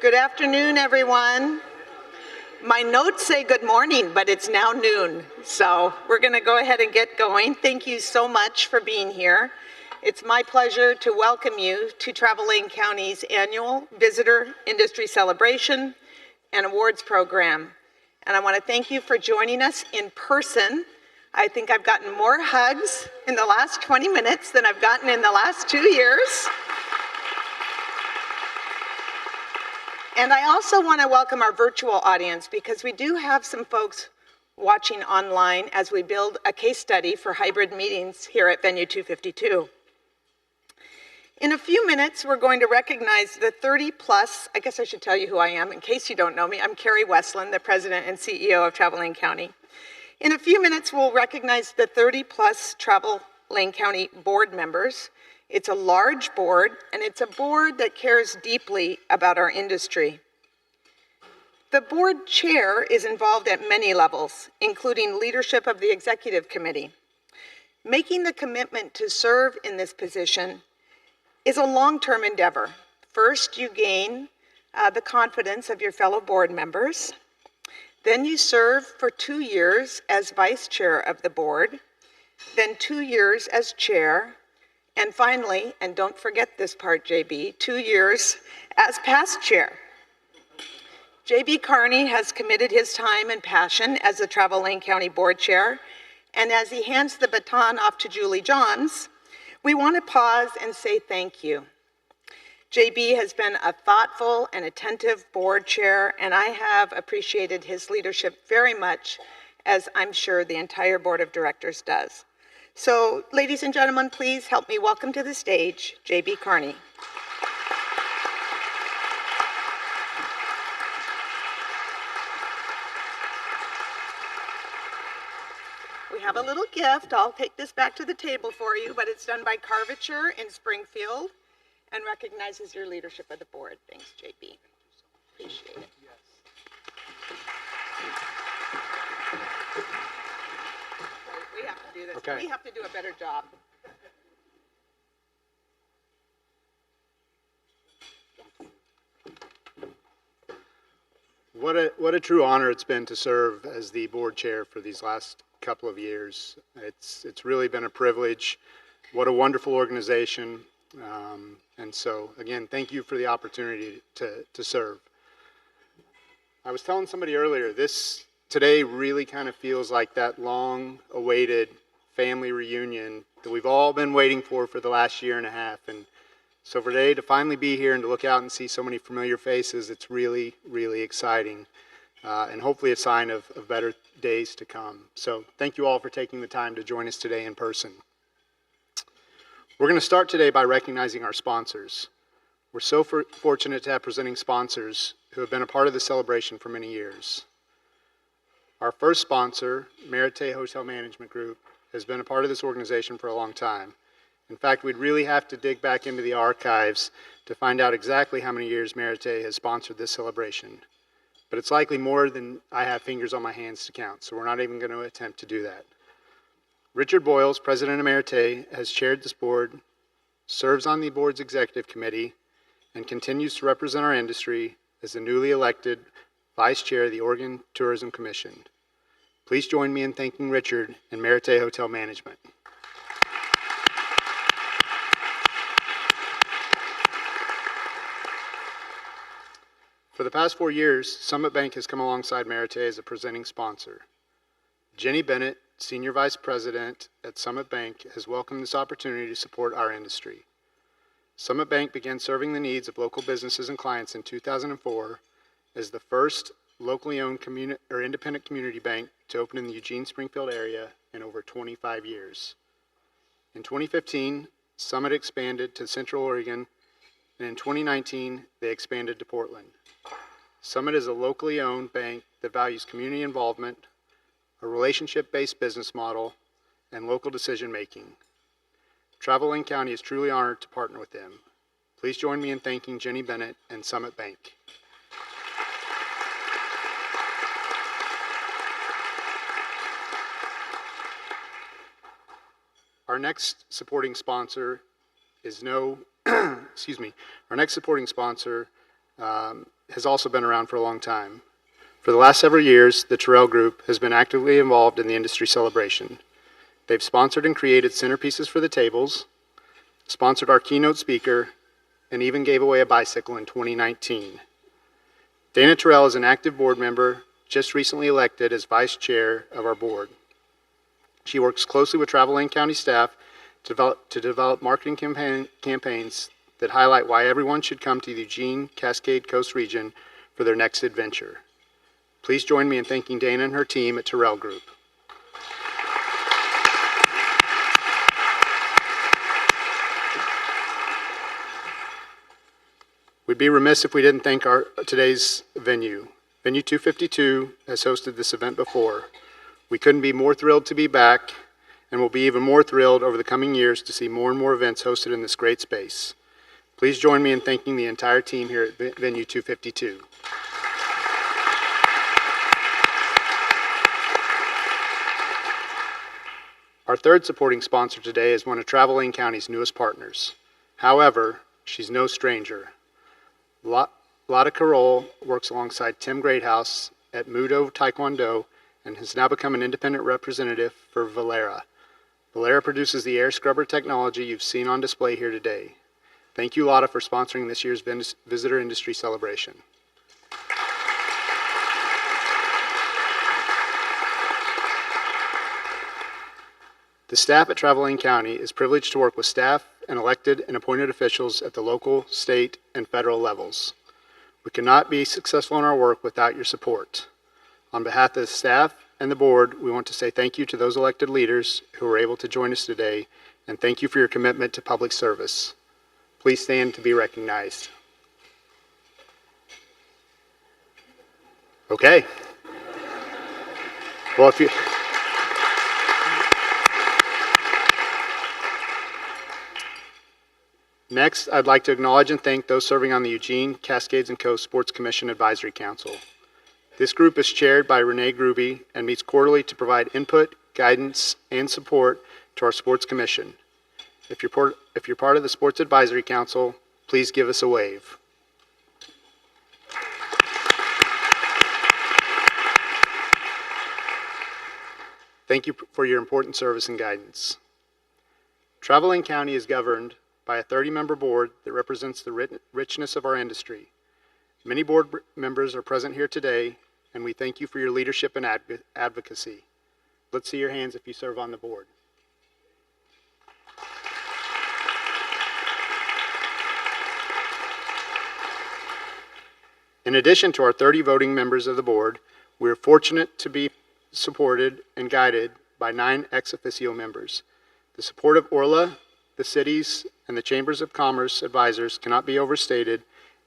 Good afternoon, everyone. My notes say good morning, but it's now noon, so we're going to go ahead and get going. Thank you so much for being here. It's my pleasure to welcome you to Travel Lane County's annual Visitor Industry Celebration and Awards program. And I want to thank you for joining us in person. I think I've gotten more hugs in the last 20 minutes than I've gotten in the last 2 years. And I also want to welcome our virtual audience because we do have some folks watching online as we build a case study for hybrid meetings here at Venue 252. In a few minutes, we're going to recognize the 30 plus, I guess I should tell you who I am in case you don't know me. I'm Carrie Westland, the President and CEO of Travel Lane County. In a few minutes, we'll recognize the 30 plus Travel Lane County board members. It's a large board, and it's a board that cares deeply about our industry. The board chair is involved at many levels, including leadership of the executive committee. Making the commitment to serve in this position is a long-term endeavor. First, you gain the confidence of your fellow board members. Then you serve for 2 years as vice chair of the board, then 2 years as chair, and finally, and don't forget this part, JB, 2 years as past chair. JB Carney has committed his time and passion as the Travel Lane County Board Chair, and as he hands the baton off to Julie Johns, we want to pause and say thank you. JB has been a thoughtful and attentive board chair, and I have appreciated his leadership very much, as I'm sure the entire board of directors does. So, ladies and gentlemen, please help me welcome to the stage JB Carney. We have a little gift. I'll take this back to the table for you, but it's done by Carvature in Springfield and recognizes your leadership of the board. Thanks, JB. Appreciate it. We have to do this. Okay. We have to do a better job. What a true honor it's been to serve as the board chair for these last couple of years. It's really been a privilege. What a wonderful organization. And so again, thank you for the opportunity to serve. I was telling somebody earlier, today really kind of feels like that long-awaited family reunion that we've all been waiting for the last year and a half. And so for today to finally be here and to look out and see so many familiar faces, it's really, really exciting. And hopefully a sign of better days to come. So thank you all for taking the time to join us today in person. We're going to start today by recognizing our sponsors. We're so fortunate to have presenting sponsors who have been a part of the celebration for many years. Our first sponsor, Merite Hotel Management Group, has been a part of this organization for a long time. In fact, we'd really have to dig back into the archives to find out exactly how many years Merite has sponsored this celebration. But it's likely more than I have fingers on my hands to count, so we're not even going to attempt to do that. Richard Boyles, president of Merite, has chaired this board, serves on the board's executive committee, and continues to represent our industry as the newly elected vice chair of the Oregon Tourism Commission. Please join me in thanking Richard and Merite Hotel Management. For the past 4 years, Summit Bank has come alongside Merite as a presenting sponsor. Jenny Bennett, Senior Vice President at Summit Bank, has welcomed this opportunity to support our industry. Summit Bank began serving the needs of local businesses and clients in 2004 as the first locally owned independent community bank to open in the Eugene, Springfield area in over 25 years. In 2015, Summit expanded to Central Oregon, and in 2019, they expanded to Portland. Summit is a locally owned bank that values community involvement, a relationship-based business model, and local decision-making. Travel Lane County is truly honored to partner with them. Please join me in thanking Jenny Bennett and Summit Bank. Our next supporting sponsor is our next supporting sponsor has also been around for a long time. For the last several years, the Terrell Group has been actively involved in the industry celebration. They've sponsored and created centerpieces for the tables, sponsored our keynote speaker, and even gave away a bicycle in 2019. Dana Terrell is an active board member, just recently elected as vice chair of our board. She works closely with Travel Lane County staff to develop marketing campaigns that highlight why everyone should come to the Eugene Cascade Coast region for their next adventure. Please join me in thanking Dana and her team at Terrell Group. We'd be remiss if we didn't thank today's venue. Venue 252 has hosted this event before. We couldn't be more thrilled to be back, and will be even more thrilled over the coming years to see more and more events hosted in this great space. Please join me in thanking the entire team here at Venue 252. Our third supporting sponsor today is one of Travel Lane County's newest partners. However, she's no stranger. Lotta Carroll works alongside Tim Greathouse at Mudo Taekwondo and has now become an independent representative for Valera. Valera produces the air scrubber technology you've seen on display here today. Thank you, Lotta, for sponsoring this year's Visitor Industry Celebration. The staff at Travel Lane County is privileged to work with staff and elected and appointed officials at the local, state, and federal levels. We cannot be successful in our work without your support. On behalf of the staff and the board, we want to say thank you to those elected leaders who were able to join us today, and thank you for your commitment to public service. Please stand to be recognized. Okay. Well, if you... Next, I'd like to acknowledge and thank those serving on the Eugene, Cascades and Coast Sports Commission Advisory Council. This group is chaired by Renee Gruby and meets quarterly to provide input, guidance, and support to our Sports Commission. If you're part of the Sports Advisory Council, please give us a wave. Thank you for your important service and guidance. Travel Lane County is governed by a 30-member board that represents the richness of our industry. Many board members are present here today, and we thank you for your leadership and advocacy. Let's see your hands if you serve on the board. In addition to our 30 voting members of the board, we are fortunate to be supported and guided by 9 ex officio members. The support of Orla, the cities, and the Chambers of Commerce advisors cannot be overstated,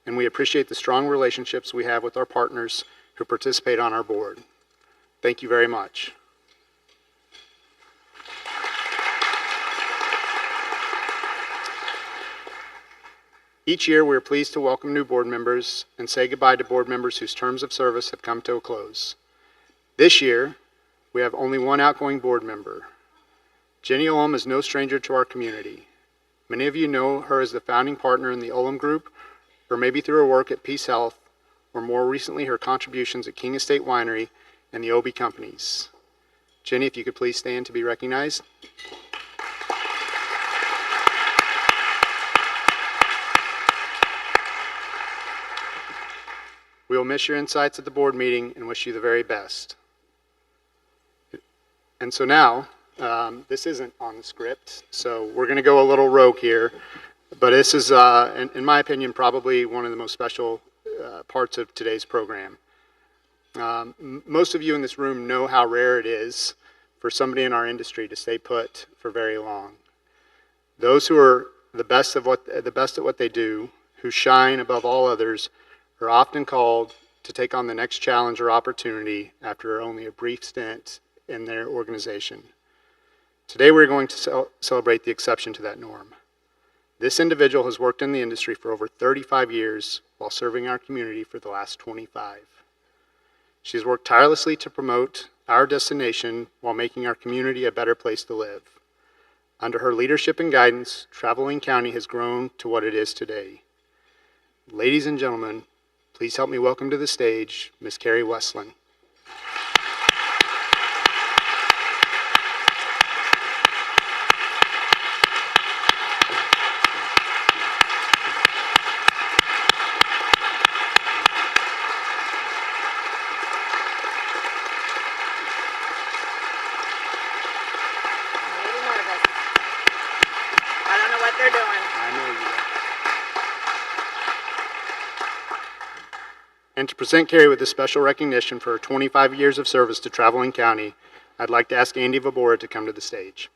and we appreciate the strong relationships we have with our partners who participate on our board. Thank you very much. Each year, we are pleased to welcome new board members and say goodbye to board members whose terms of service have come to a close. This year, we have only one outgoing board member. Jenny Ullum is no stranger to our community. Many of you know her as the founding partner in the Ullum Group, or maybe through her work at Peace Health, or more recently her contributions at King Estate Winery and the Obie Companies. Jenny, if you could please stand to be recognized. We will miss your insights at the board meeting and wish you the very best. And so now, this isn't on the script, so we're going to go a little rogue here, but this is, in my opinion, probably one of the most special parts of today's program. Most of you in this room know how rare it is for somebody in our industry to stay put for very long. Those who are the best at what they do, who shine above all others, are often called to take on the next challenge or opportunity after only a brief stint in their organization. Today we're going to celebrate the exception to that norm. This individual has worked in the industry for over 35 years while serving our community for the last 25. She's worked tirelessly to promote our destination while making our community a better place to live. Under her leadership and guidance, Travel Lane County has grown to what it is today. Ladies and gentlemen, Please help me welcome to the stage Miss Carrie Westland. And to present Carrie with this special recognition for her 25 years of service to Traveling County, I'd like to ask Andy Vabora to come to the stage.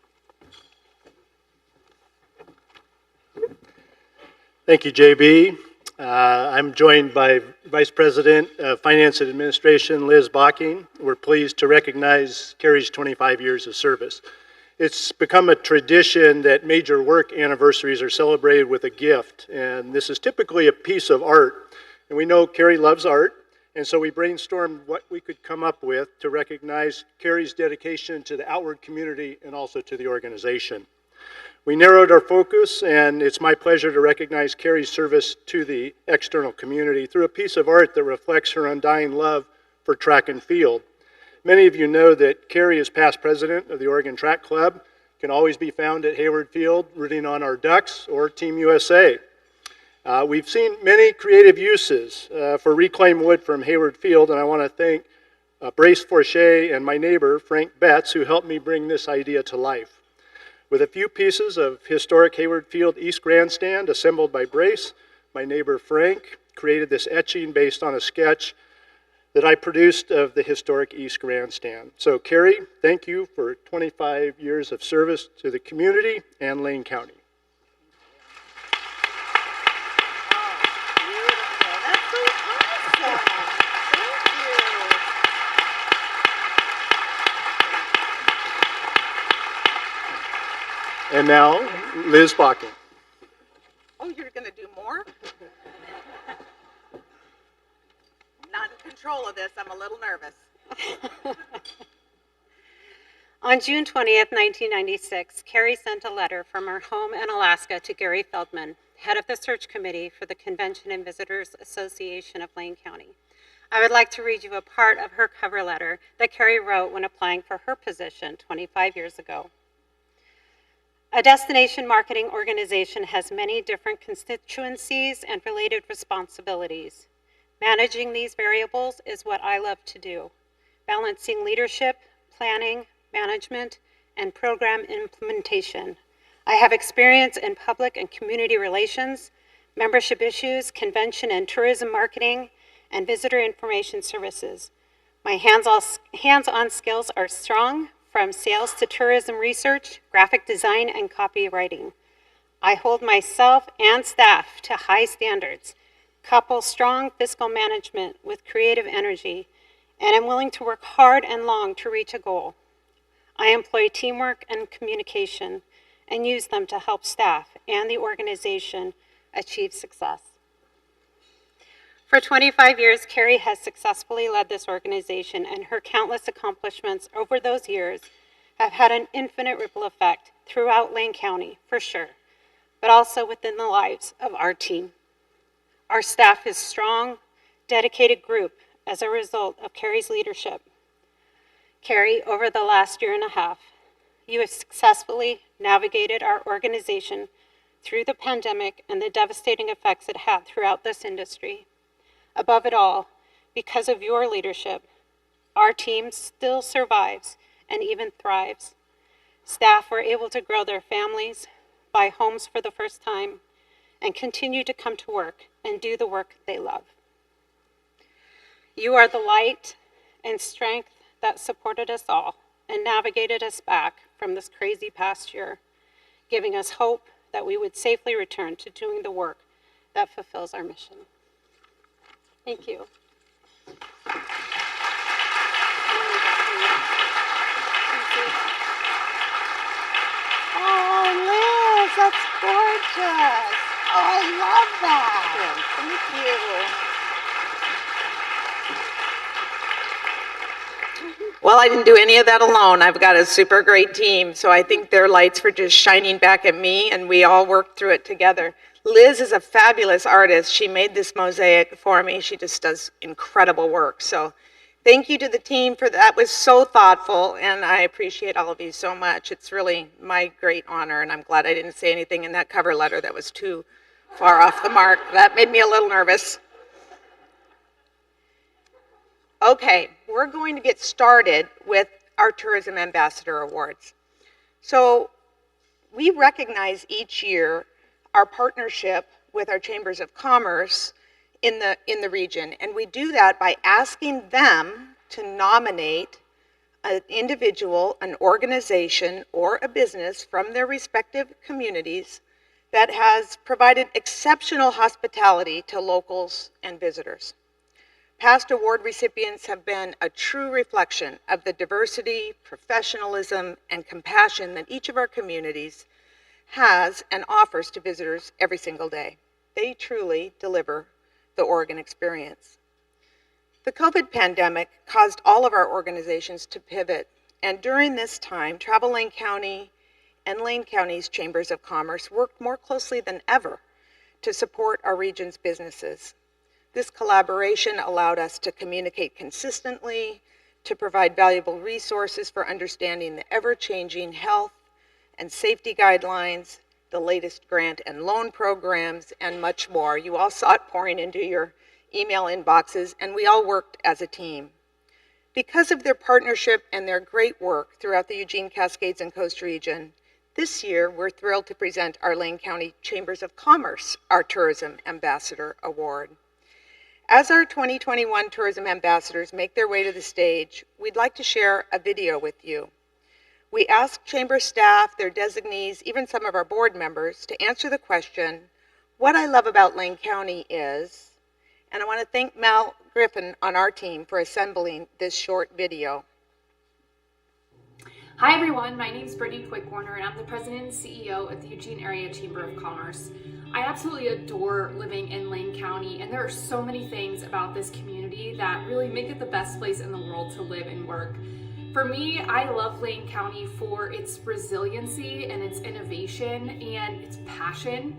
Thank you, JB. I'm joined by Vice President of Finance and Administration, Liz Bocking. We're pleased to recognize Carrie's 25 years of service. It's become a tradition that major work anniversaries are celebrated with a gift, and this is typically a piece of art. And we know Carrie loves art, and so we brainstormed what we could come up with to recognize Carrie's dedication to the outward community and also to the organization. We narrowed our focus, and it's my pleasure to recognize Carrie's service to the external community through a piece of art that reflects her undying love for track and field. Many of you know that Carrie is past president of the Oregon Track Club, can always be found at Hayward Field rooting on our Ducks or Team USA. We've seen many creative uses for reclaimed wood from Hayward Field, and I want to thank Brace Forche and my neighbor, Frank Betts, who helped me bring this idea to life. With a few pieces of historic Hayward Field East Grandstand assembled by Brace, my neighbor Frank created this etching based on a sketch that I produced of the historic East Grandstand. So Carrie, thank you for 25 years of service to the community and Lane County. And now, Liz Bocking. Oh, you're going to do more? Not in control of this. I'm a little nervous. On June 20th, 1996, Carrie sent a letter from her home in Alaska to Gary Feldman, head of the search committee for the Convention and Visitors Association of Lane County. I would like to read you a part of her cover letter that Carrie wrote when applying for her position 25 years ago. A destination marketing organization has many different constituencies and related responsibilities. Managing these variables is what I love to do, balancing leadership, planning, management, and program implementation. I have experience in public and community relations, membership issues, convention and tourism marketing, and visitor information services. My hands-on skills are strong, from sales to tourism research, graphic design, and copywriting. I hold myself and staff to high standards, couple strong fiscal management with creative energy, and am willing to work hard and long to reach a goal. I employ teamwork and communication and use them to help staff and the organization achieve success. For 25 years, Carrie has successfully led this organization, and her countless accomplishments over those years have had an infinite ripple effect throughout Lane County, for sure, but also within the lives of our team. Our staff is a strong, dedicated group as a result of Carrie's leadership. Carrie, over the last year and a half, you have successfully navigated our organization through the pandemic and the devastating effects it had throughout this industry. Above it all, because of your leadership, our team still survives and even thrives. Staff were able to grow their families, buy homes for the first time, and continue to come to work and do the work they love. You are the light and strength that supported us all and navigated us back from this crazy past year, giving us hope that we would safely return to doing the work that fulfills our mission. Thank you. Oh, Liz, that's gorgeous. Oh, I love that. Thank you. Well, I didn't do any of that alone. I've got a super great team, so I think their lights were just shining back at me, and we all worked through it together. Liz is a fabulous artist. She made this mosaic for me. She just does incredible work. So thank you to the team for that. That was so thoughtful, and I appreciate all of you so much. It's really my great honor, and I'm glad I didn't say anything in that cover letter that was too far off the mark. That made me a little nervous. Okay, we're going to get started with our Tourism Ambassador Awards. So we recognize each year our partnership with our chambers of commerce in the region, and we do that by asking them to nominate an individual, an organization, or a business from their respective communities that has provided exceptional hospitality to locals and visitors. Past award recipients have been a true reflection of the diversity, professionalism, and compassion that each of our communities has and offers to visitors every single day. They truly deliver the Oregon experience. The COVID pandemic caused all of our organizations to pivot, and during this time, Travel Lane County and Lane County's Chambers of Commerce worked more closely than ever to support our region's businesses. This collaboration allowed us to communicate consistently, to provide valuable resources for understanding the ever-changing health and safety guidelines, the latest grant and loan programs, and much more. You all saw it pouring into your email inboxes, and we all worked as a team. Because of their partnership and their great work throughout the Eugene, Cascades, and Coast region, this year we're thrilled to present our Lane County Chambers of Commerce our Tourism Ambassador Award. As our 2021 Tourism Ambassadors make their way to the stage, we'd like to share a video with you. We asked Chamber staff, their designees, even some of our board members to answer the question, what I love about Lane County is, and I want to thank Mal Griffin on our team for assembling this short video. Hi everyone, my name is Brittany Quickwarner and I'm the President and CEO of the Eugene Area Chamber of Commerce. I absolutely adore living in Lane County, and there are so many things about this community that really make it the best place in the world to live and work. For me, I love Lane County for its resiliency and its innovation and its passion.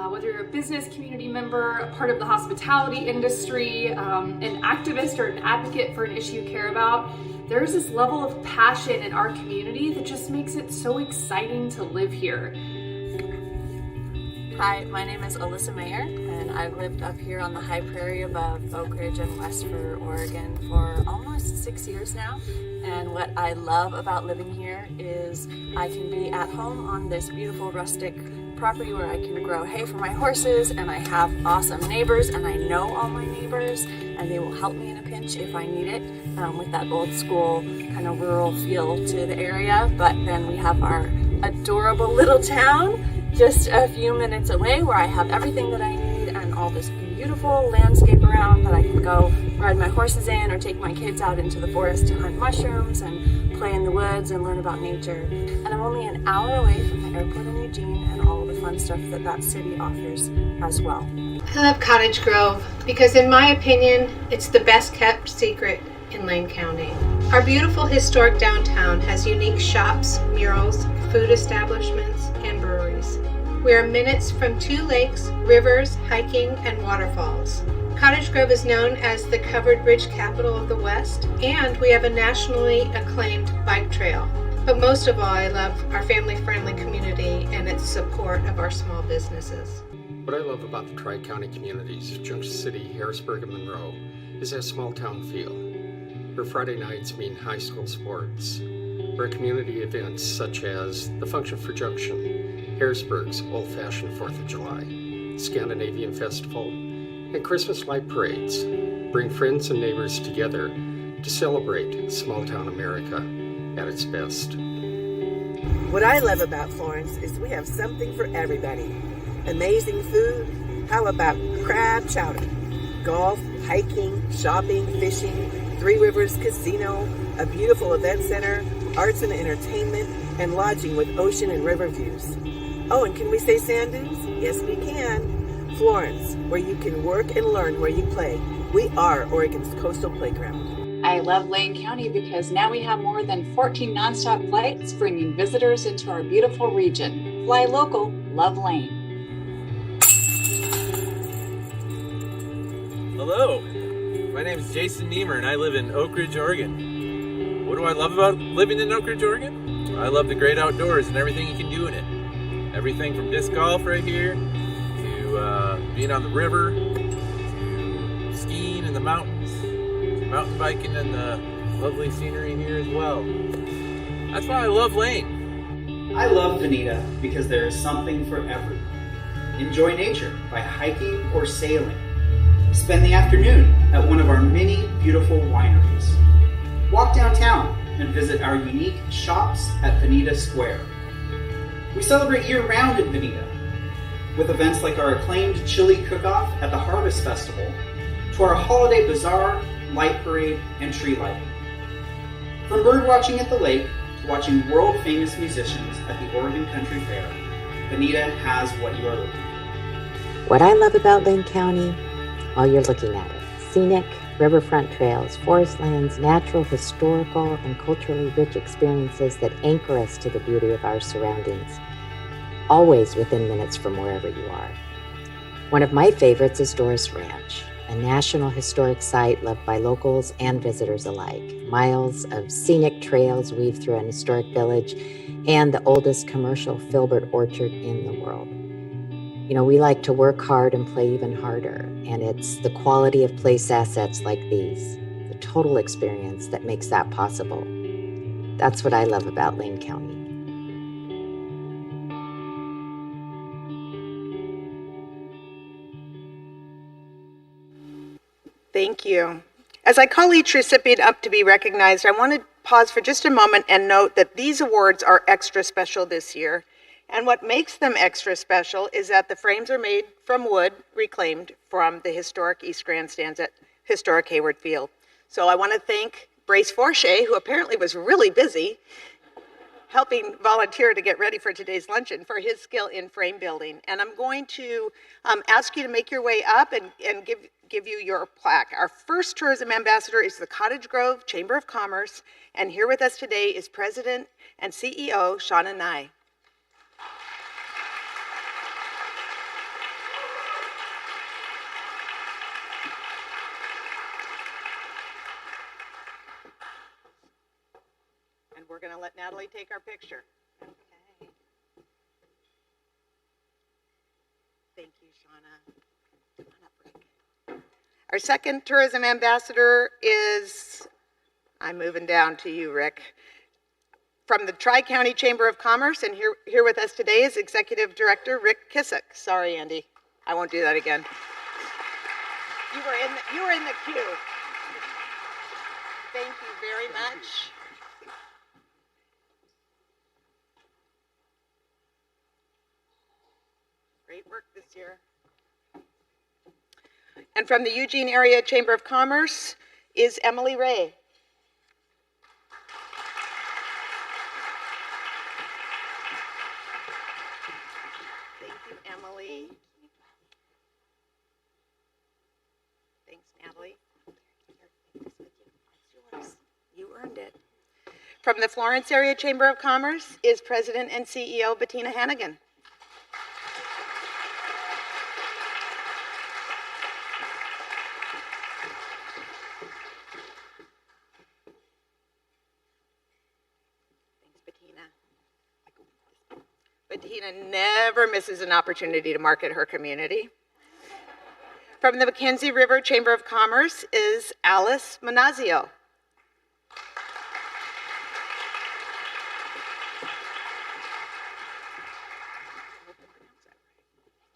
Whether you're a business community member, a part of the hospitality industry, an activist or an advocate for an issue you care about, there's this level of passion in our community that just makes it so exciting to live here. Hi, my name is Alyssa Mayer, and I've lived up here on the high prairie above Oak Ridge and Westford, Oregon for almost 6 years now. And what I love about living here is I can be at home on this beautiful rustic property where I can grow hay for my horses, and I have awesome neighbors, and I know all my neighbors, and they will help me in a pinch if I need it, with that old school kind of rural feel to the area. But then we have our adorable little town just a few minutes away where I have everything that I need and all this beautiful landscape around that I can go ride my horses in or take my kids out into the forest to hunt mushrooms and play in the woods and learn about nature. And I'm only an hour away from the airport in Eugene and all the fun stuff that that city offers as well. I love Cottage Grove because, in my opinion, it's the best kept secret in Lane County. Our beautiful historic downtown has unique shops, murals, food establishments, and breweries. We are minutes from 2 lakes, rivers, hiking, and waterfalls. Cottage Grove is known as the covered bridge capital of the West, and we have a nationally acclaimed bike trail. But most of all, I love our family-friendly community and its support of our small businesses. What I love about the Tri-County communities, Junction City, Harrisburg, and Monroe, is that small town feel. Where Friday nights mean high school sports, where community events such as the Function for Junction, Harrisburg's old-fashioned 4th of July, Scandinavian Festival, and Christmas light parades bring friends and neighbors together to celebrate small-town America at its best. What I love about Florence is we have something for everybody. Amazing food. How about crab chowder? Golf, hiking, shopping, fishing, Three Rivers Casino, a beautiful event center, arts and entertainment, and lodging with ocean and river views. Oh, and can we say sand dunes? Yes, we can. Florence, where you can work and learn where you play. We are Oregon's coastal playground. I love Lane County because now we have more than 14 nonstop flights bringing visitors into our beautiful region. Fly local, love Lane. Hello, my name is Jason Niemer and I live in Oak Ridge, Oregon. What do I love about living in Oak Ridge, Oregon? I love the great outdoors and everything you can do in it. Everything from disc golf right here, to being on the river, to skiing in the mountains, to mountain biking and the lovely scenery here as well. That's why I love Lane. I love Veneta because there is something for everyone. Enjoy nature by hiking or sailing. Spend the afternoon at one of our many beautiful wineries. Walk downtown and visit our unique shops at Veneta Square. We celebrate year-round in Veneta, with events like our acclaimed chili cook-off at the Harvest Festival, to our holiday bazaar, light parade, and tree lighting. From bird watching at the lake to watching world-famous musicians at the Oregon Country Fair, Veneta has what you are looking for. What I love about Lane County, while you're looking at it, scenic, riverfront trails, forest lands, natural, historical, and culturally rich experiences that anchor us to the beauty of our surroundings, always within minutes from wherever you are. One of my favorites is Doris Ranch, a national historic site loved by locals and visitors alike. Miles of scenic trails weave through an historic village and the oldest commercial filbert orchard in the world. You know, we like to work hard and play even harder, and it's the quality of place assets like these, the total experience, that makes that possible. That's what I love about Lane County. Thank you. As I call each recipient up to be recognized, I want to pause for just a moment and note that these awards are extra special this year. And what makes them extra special is that the frames are made from wood reclaimed from the historic East Grandstands at historic Hayward Field. So I want to thank Brace Forche, who apparently was really busy, helping volunteer to get ready for today's luncheon, for his skill in frame building. And I'm going to ask you to make your way up and give you your plaque. Our first tourism ambassador is the Cottage Grove Chamber of Commerce, and here with us today is President and CEO Shauna Nye. And we're going to let Natalie take our picture. Okay. Thank you, Shauna. Come on up, Rick. Our second tourism ambassador is, I'm moving down to you, Rick, from the Tri-County Chamber of Commerce, and here with us today is Executive Director Rick Kissick. Sorry, Andy, I won't do that again. You were in the queue. Thank you very much. Great work this year. And from the Eugene Area Chamber of Commerce is Emily Ray. Thank you, Emily. Thanks, Natalie. It's yours. You earned it. From the Florence Area Chamber of Commerce is President and CEO Bettina Hannigan. Bettina never misses an opportunity to market her community. From the McKenzie River Chamber of Commerce is Alice Manazio.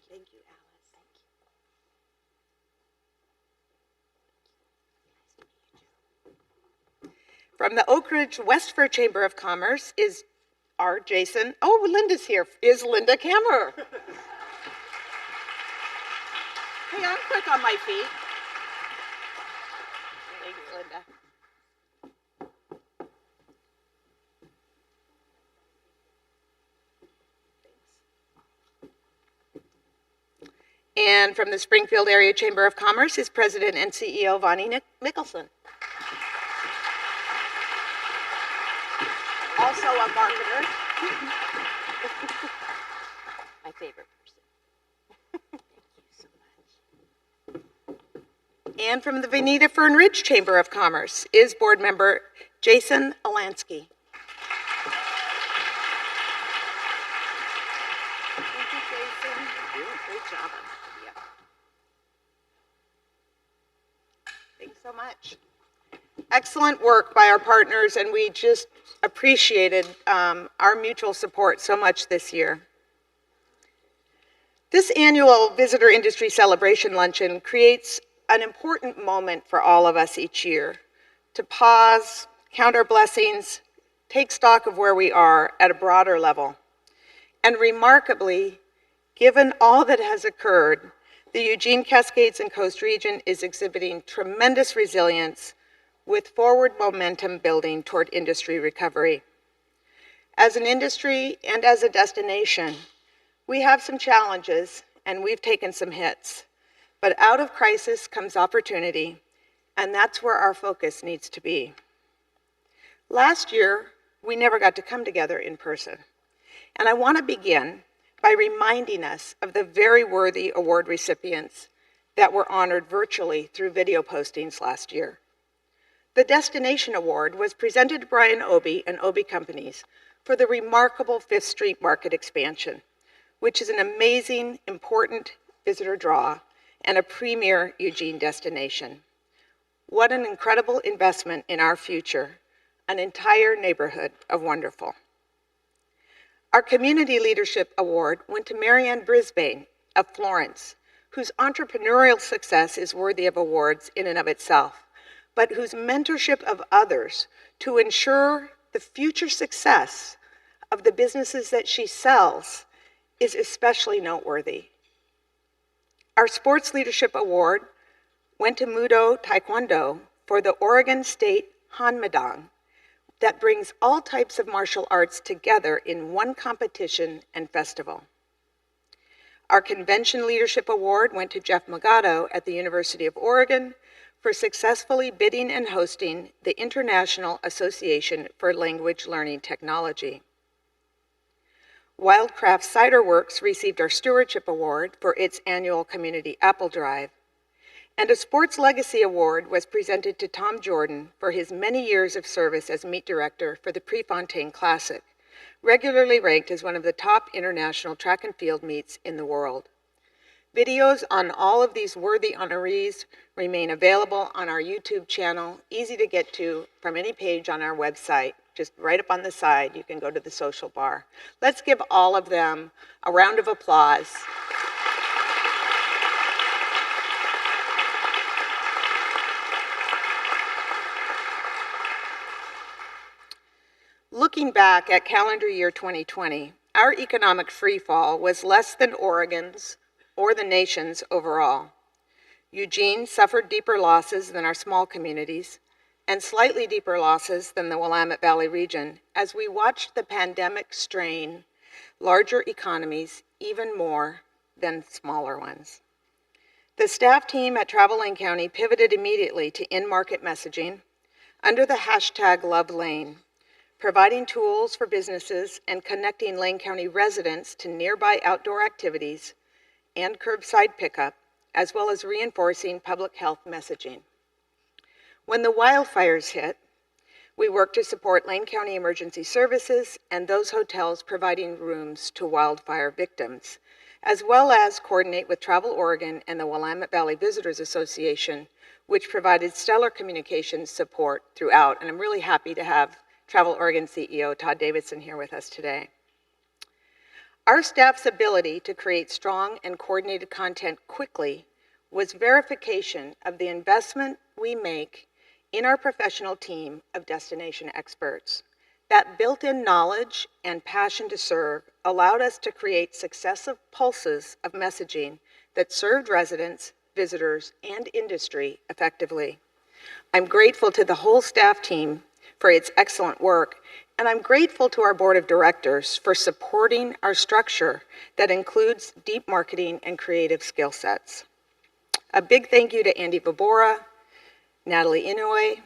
Thank you, Alice. Thank you. From the Oak Ridge Westford Chamber of Commerce is our Jason. Oh, Linda's here. Is Linda Kammer. Hey, I'm quick on my feet. Thanks, Linda. And from the Springfield Area Chamber of Commerce is President and CEO Vonnie Mickelson. Also a marketer. My favorite person. Thank you so much. And from the Veneta Fern Ridge Chamber of Commerce is board member Jason Alansky. Thank you, Jason. Great job. Yeah. Thanks so much. Excellent work by our partners, and we just appreciated our mutual support so much this year. This annual Visitor Industry Celebration Luncheon creates an important moment for all of us each year to pause, count our blessings, take stock of where we are at a broader level. And remarkably, given all that has occurred, the Eugene, Cascades, and Coast region is exhibiting tremendous resilience with forward momentum building toward industry recovery. As an industry and as a destination, we have some challenges and we've taken some hits, but out of crisis comes opportunity, and that's where our focus needs to be. Last year, we never got to come together in person, and I want to begin by reminding us of the very worthy award recipients that were honored virtually through video postings last year. The Destination Award was presented to Brian Obie and Obie Companies for the remarkable Fifth Street Market expansion, which is an amazing, important visitor draw and a premier Eugene destination. What an incredible investment in our future, an entire neighborhood of wonderful. Our Community Leadership Award went to Marianne Brisbane of Florence, whose entrepreneurial success is worthy of awards in and of itself, but whose mentorship of others to ensure the future success of the businesses that she sells is especially noteworthy. Our Sports Leadership Award went to Mudo Taekwondo for the Oregon State Hanmadang that brings all types of martial arts together in one competition and festival. Our Convention Leadership Award went to Jeff Magato at the University of Oregon for successfully bidding and hosting the International Association for Language Learning Technology. Wildcraft Cider Works received our Stewardship Award for its annual community apple drive, and a Sports Legacy Award was presented to Tom Jordan for his many years of service as meet director for the Prefontaine Classic, regularly ranked as one of the top international track and field meets in the world. Videos on all of these worthy honorees remain available on our YouTube channel, easy to get to from any page on our website. Just right up on the side, you can go to the social bar. Let's give all of them a round of applause. Looking back at calendar year 2020, our economic freefall was less than Oregon's or the nation's overall. Eugene suffered deeper losses than our small communities, and slightly deeper losses than the Willamette Valley region as we watched the pandemic strain larger economies even more than smaller ones. The staff team at Travel Lane County pivoted immediately to in-market messaging under the hashtag #LoveLane, providing tools for businesses and connecting Lane County residents to nearby outdoor activities and curbside pickup, as well as reinforcing public health messaging. When the wildfires hit, we worked to support Lane County Emergency Services and those hotels providing rooms to wildfire victims, as well as coordinate with Travel Oregon and the Willamette Valley Visitors Association, which provided stellar communications support throughout. And I'm really happy to have Travel Oregon CEO Todd Davidson here with us today. Our staff's ability to create strong and coordinated content quickly was verification of the investment we make in our professional team of destination experts. That built-in knowledge and passion to serve allowed us to create successive pulses of messaging that served residents, visitors, and industry effectively. I'm grateful to the whole staff team for its excellent work, and I'm grateful to our board of directors for supporting our structure that includes deep marketing and creative skill sets. A big thank you to Andy Vabora, Natalie Inouye,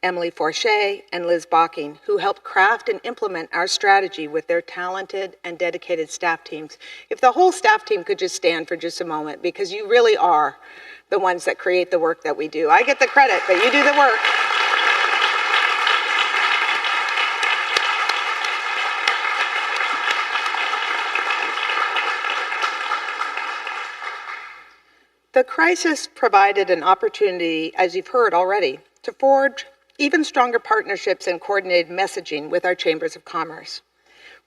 Emily Forche, and Liz Bocking, who helped craft and implement our strategy with their talented and dedicated staff teams. If the whole staff team could just stand for just a moment, because you really are the ones that create the work that we do. I get the credit, but you do the work. The crisis provided an opportunity, as you've heard already, to forge even stronger partnerships and coordinated messaging with our chambers of commerce.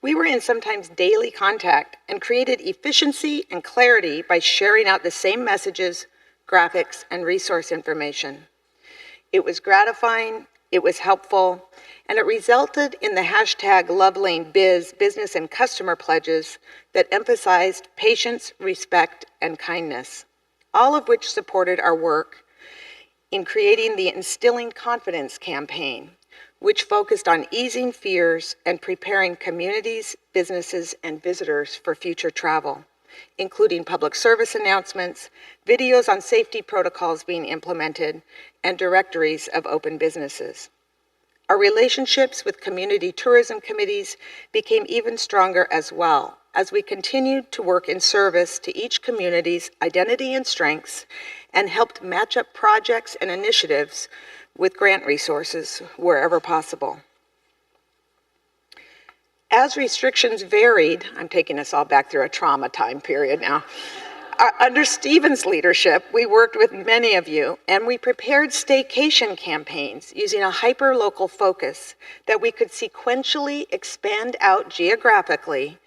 We were in sometimes daily contact and created efficiency and clarity by sharing out the same messages, graphics, and resource information. It was gratifying, it was helpful, and it resulted in the hashtag #LoveLaneBiz business and customer pledges that emphasized patience, respect, and kindness, all of which supported our work in creating the Instilling Confidence campaign, which focused on easing fears and preparing communities, businesses, and visitors for future travel, including public service announcements, videos on safety protocols being implemented, and directories of open businesses. Our relationships with community tourism committees became even stronger as well, as we continued to work in service to each community's identity and strengths and helped match up projects and initiatives with grant resources wherever possible. As restrictions varied, I'm taking us all back through a trauma time period now. Under Stephen's leadership, we worked with many of you, and we prepared staycation campaigns using a hyper-local focus that we could sequentially expand out geographically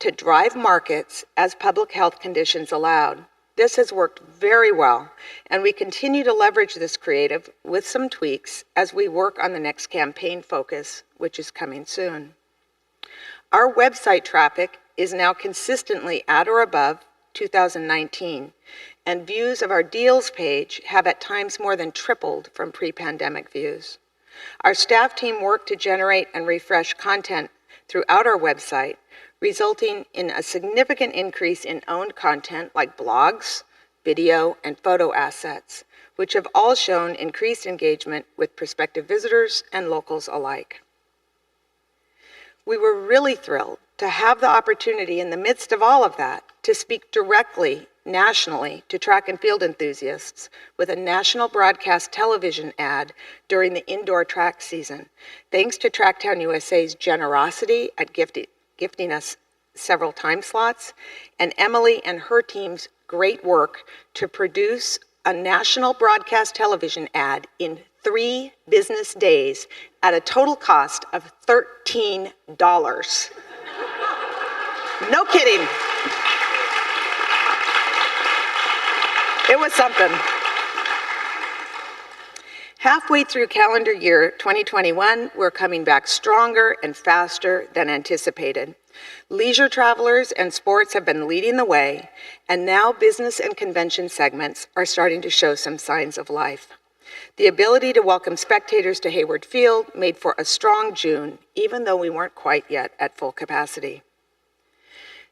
to drive markets as public health conditions allowed. This has worked very well, and we continue to leverage this creative with some tweaks as we work on the next campaign focus, which is coming soon. Our website traffic is now consistently at or above 2019, and views of our deals page have at times more than tripled from pre-pandemic views. Our staff team worked to generate and refresh content throughout our website, resulting in a significant increase in owned content like blogs, video, and photo assets, which have all shown increased engagement with prospective visitors and locals alike. We were really thrilled to have the opportunity in the midst of all of that to speak directly nationally to track and field enthusiasts with a national broadcast television ad during the indoor track season, thanks to Tracktown USA's generosity at gifting us several time slots, and Emily and her team's great work to produce a national broadcast television ad in 3 business days at a total cost of $13. No kidding. It was something. Halfway through calendar year 2021, we're coming back stronger and faster than anticipated. Leisure travelers and sports have been leading the way, and now business and convention segments are starting to show some signs of life. The ability to welcome spectators to Hayward Field made for a strong June, even though we weren't quite yet at full capacity.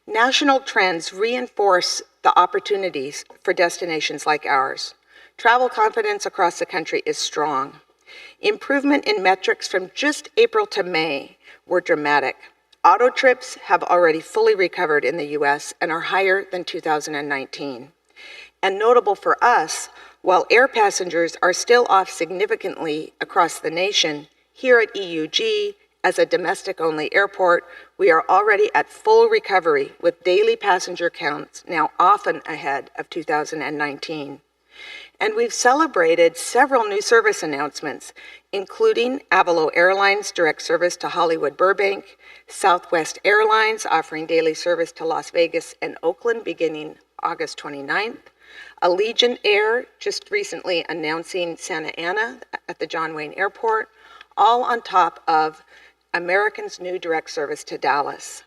National trends reinforce the opportunities for destinations like ours. Travel confidence across the country is strong. Improvement in metrics from just April to May were dramatic. Auto trips have already fully recovered in the US and are higher than 2019. And notable for us, while air passengers are still off significantly across the nation, here at EUG, as a domestic-only airport, we are already at full recovery with daily passenger counts now often ahead of 2019. And we've celebrated several new service announcements, including Avalo Airlines direct service to Hollywood Burbank, Southwest Airlines offering daily service to Las Vegas and Oakland beginning August 29th, Allegiant Air just recently announcing Santa Ana at the John Wayne Airport, all on top of American's new direct service to Dallas.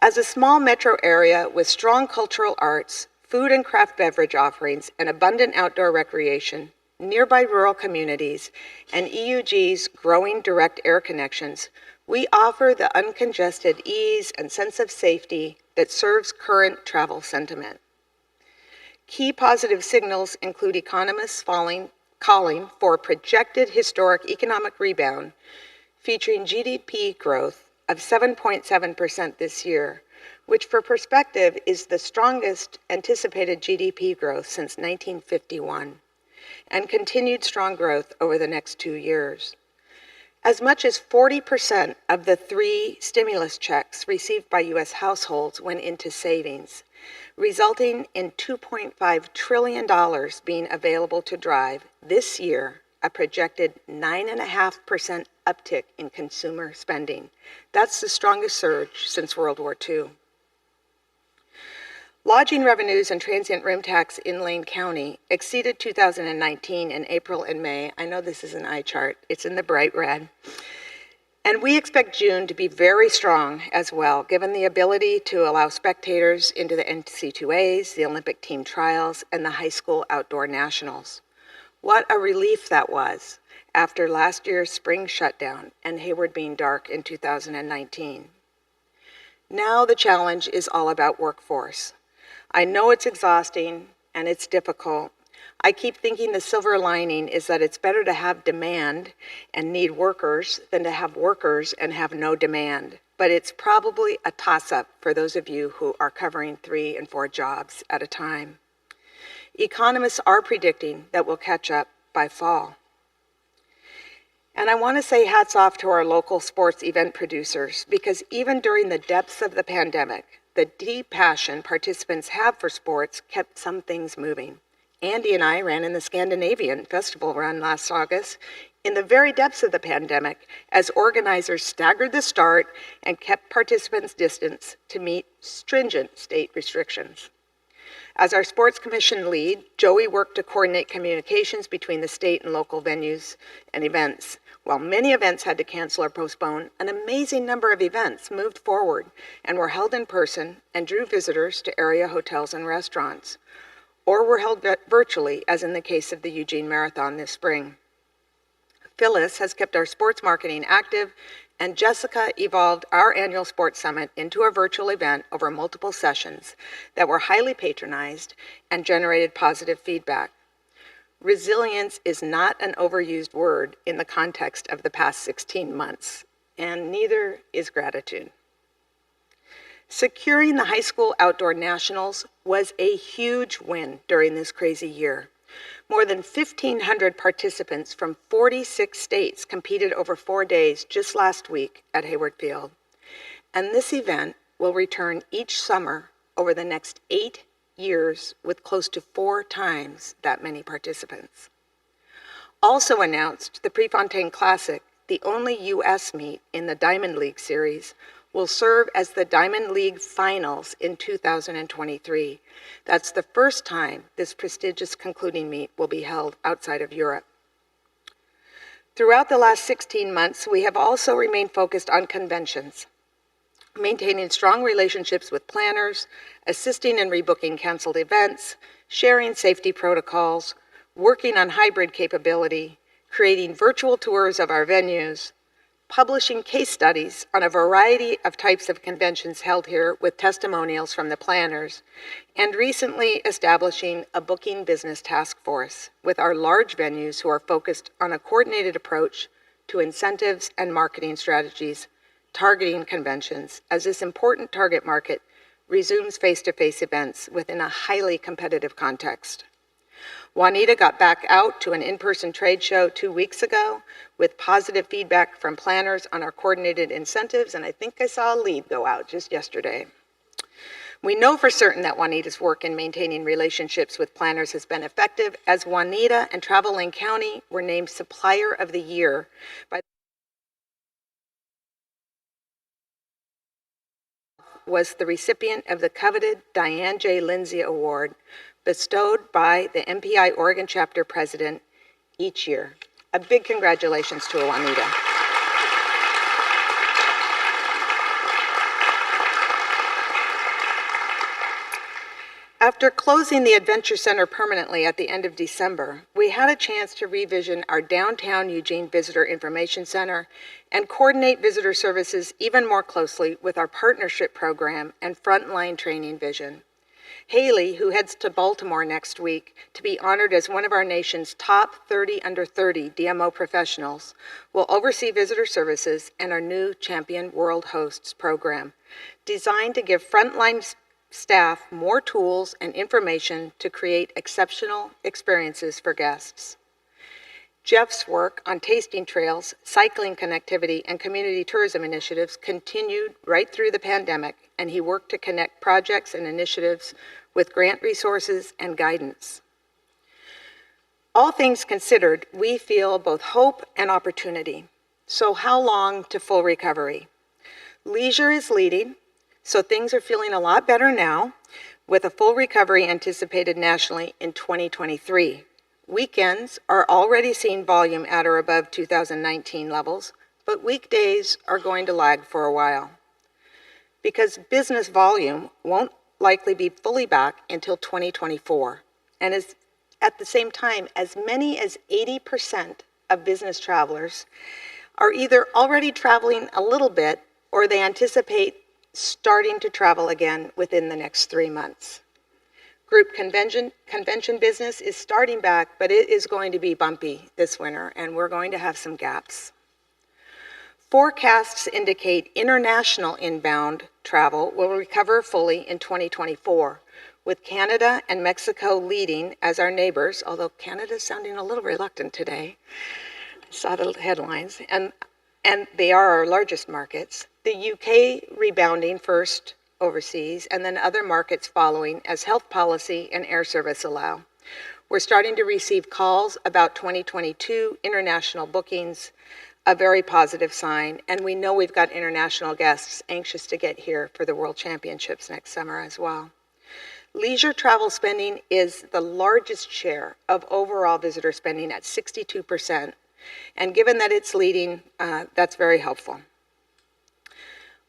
As a small metro area with strong cultural arts, food and craft beverage offerings, and abundant outdoor recreation, nearby rural communities, and EUG's growing direct air connections, we offer the uncongested ease and sense of safety that serves current travel sentiment. Key positive signals include economists calling for projected historic economic rebound, featuring GDP growth of 7.7% this year, which for perspective is the strongest anticipated GDP growth since 1951, and continued strong growth over the next 2 years. As much as 40% of the 3 stimulus checks received by U.S. households went into savings, resulting in $2.5 trillion being available to drive this year a projected 9.5% uptick in consumer spending. That's the strongest surge since World War II. Lodging revenues and transient room tax in Lane County exceeded 2019 in April and May. I know this is an eye chart. It's in the bright red. And we expect June to be very strong as well, given the ability to allow spectators into the NC2As, the Olympic team trials, and the high school outdoor nationals. What a relief that was after last year's spring shutdown and Hayward being dark in 2019. Now the challenge is all about workforce. I know it's exhausting and it's difficult. I keep thinking the silver lining is that it's better to have demand and need workers than to have workers and have no demand. But it's probably a toss-up for those of you who are covering 3 and 4 jobs at a time. Economists are predicting that we'll catch up by fall. And I want to say hats off to our local sports event producers, because even during the depths of the pandemic, the deep passion participants have for sports kept some things moving. Andy and I ran in the Scandinavian Festival run last August in the very depths of the pandemic as organizers staggered the start and kept participants distance to meet stringent state restrictions. As our sports commission lead, Joey worked to coordinate communications between the state and local venues and events. While many events had to cancel or postpone, an amazing number of events moved forward and were held in person and drew visitors to area hotels and restaurants, or were held virtually, as in the case of the Eugene Marathon this spring. Phyllis has kept our sports marketing active, and Jessica evolved our annual sports summit into a virtual event over multiple sessions that were highly patronized and generated positive feedback. Resilience is not an overused word in the context of the past 16 months, and neither is gratitude. Securing the high school outdoor nationals was a huge win during this crazy year. More than 1,500 participants from 46 states competed over 4 days just last week at Hayward Field. And this event will return each summer over the next 8 years with close to 4 times that many participants. Also announced, the Prefontaine Classic, the only U.S. meet in the Diamond League series, will serve as the Diamond League Finals in 2023. That's the first time this prestigious concluding meet will be held outside of Europe. Throughout the last 16 months, we have also remained focused on conventions, maintaining strong relationships with planners, assisting in rebooking canceled events, sharing safety protocols, working on hybrid capability, creating virtual tours of our venues, publishing case studies on a variety of types of conventions held here with testimonials from the planners, and recently establishing a booking business task force with our large venues who are focused on a coordinated approach to incentives and marketing strategies targeting conventions as this important target market resumes face-to-face events within a highly competitive context. Juanita got back out to an in-person trade show 2 weeks ago with positive feedback from planners on our coordinated incentives, and I think I saw a lead go out just yesterday. We know for certain that Juanita's work in maintaining relationships with planners has been effective, as Juanita and Travel Lane County were named Supplier of the Year by was the recipient of the coveted Diane J. Lindsay Award, bestowed by the MPI Oregon Chapter President each year. A big congratulations to Juanita. After closing the Adventure Center permanently at the end of December, we had a chance to revision our downtown Eugene Visitor Information Center and coordinate visitor services even more closely with our partnership program and frontline training vision. Haley, who heads to Baltimore next week to be honored as one of our nation's top 30 under 30 DMO professionals, will oversee visitor services and our new Champion World Hosts program, designed to give frontline staff more tools and information to create exceptional experiences for guests. Jeff's work on tasting trails, cycling connectivity, and community tourism initiatives continued right through the pandemic, and he worked to connect projects and initiatives with grant resources and guidance. All things considered, we feel both hope and opportunity. So how long to full recovery? Leisure is leading, so things are feeling a lot better now, with a full recovery anticipated nationally in 2023. Weekends are already seeing volume at or above 2019 levels, but weekdays are going to lag for a while, because business volume won't likely be fully back until 2024. And at the same time, as many as 80% of business travelers are either already traveling a little bit or they anticipate starting to travel again within the next 3 months. Group convention business is starting back, but it is going to be bumpy this winter, and we're going to have some gaps. Forecasts indicate international inbound travel will recover fully in 2024, with Canada and Mexico leading as our neighbors, although Canada's sounding a little reluctant today. I saw the headlines, and they are our largest markets. The UK rebounding first overseas, and then other markets following as health policy and air service allow. We're starting to receive calls about 2022 international bookings, a very positive sign, and we know we've got international guests anxious to get here for the World Championships next summer as well. Leisure travel spending is the largest share of overall visitor spending at 62%, and given that it's leading, that's very helpful.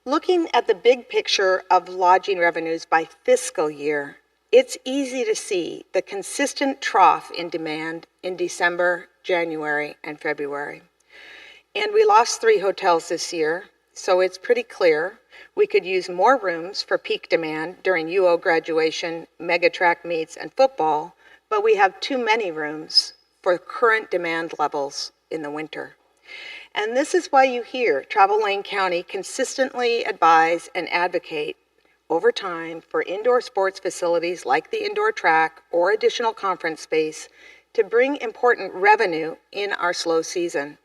Looking at the big picture of lodging revenues by fiscal year, it's easy to see the consistent trough in demand in December, January, and February. And we lost 3 hotels this year, so it's pretty clear we could use more rooms for peak demand during UO graduation, mega track meets, and football, but we have too many rooms for current demand levels in the winter. And this is why you hear Travel Lane County consistently advise and advocate over time for indoor sports facilities like the indoor track or additional conference space to bring important revenue in our slow season.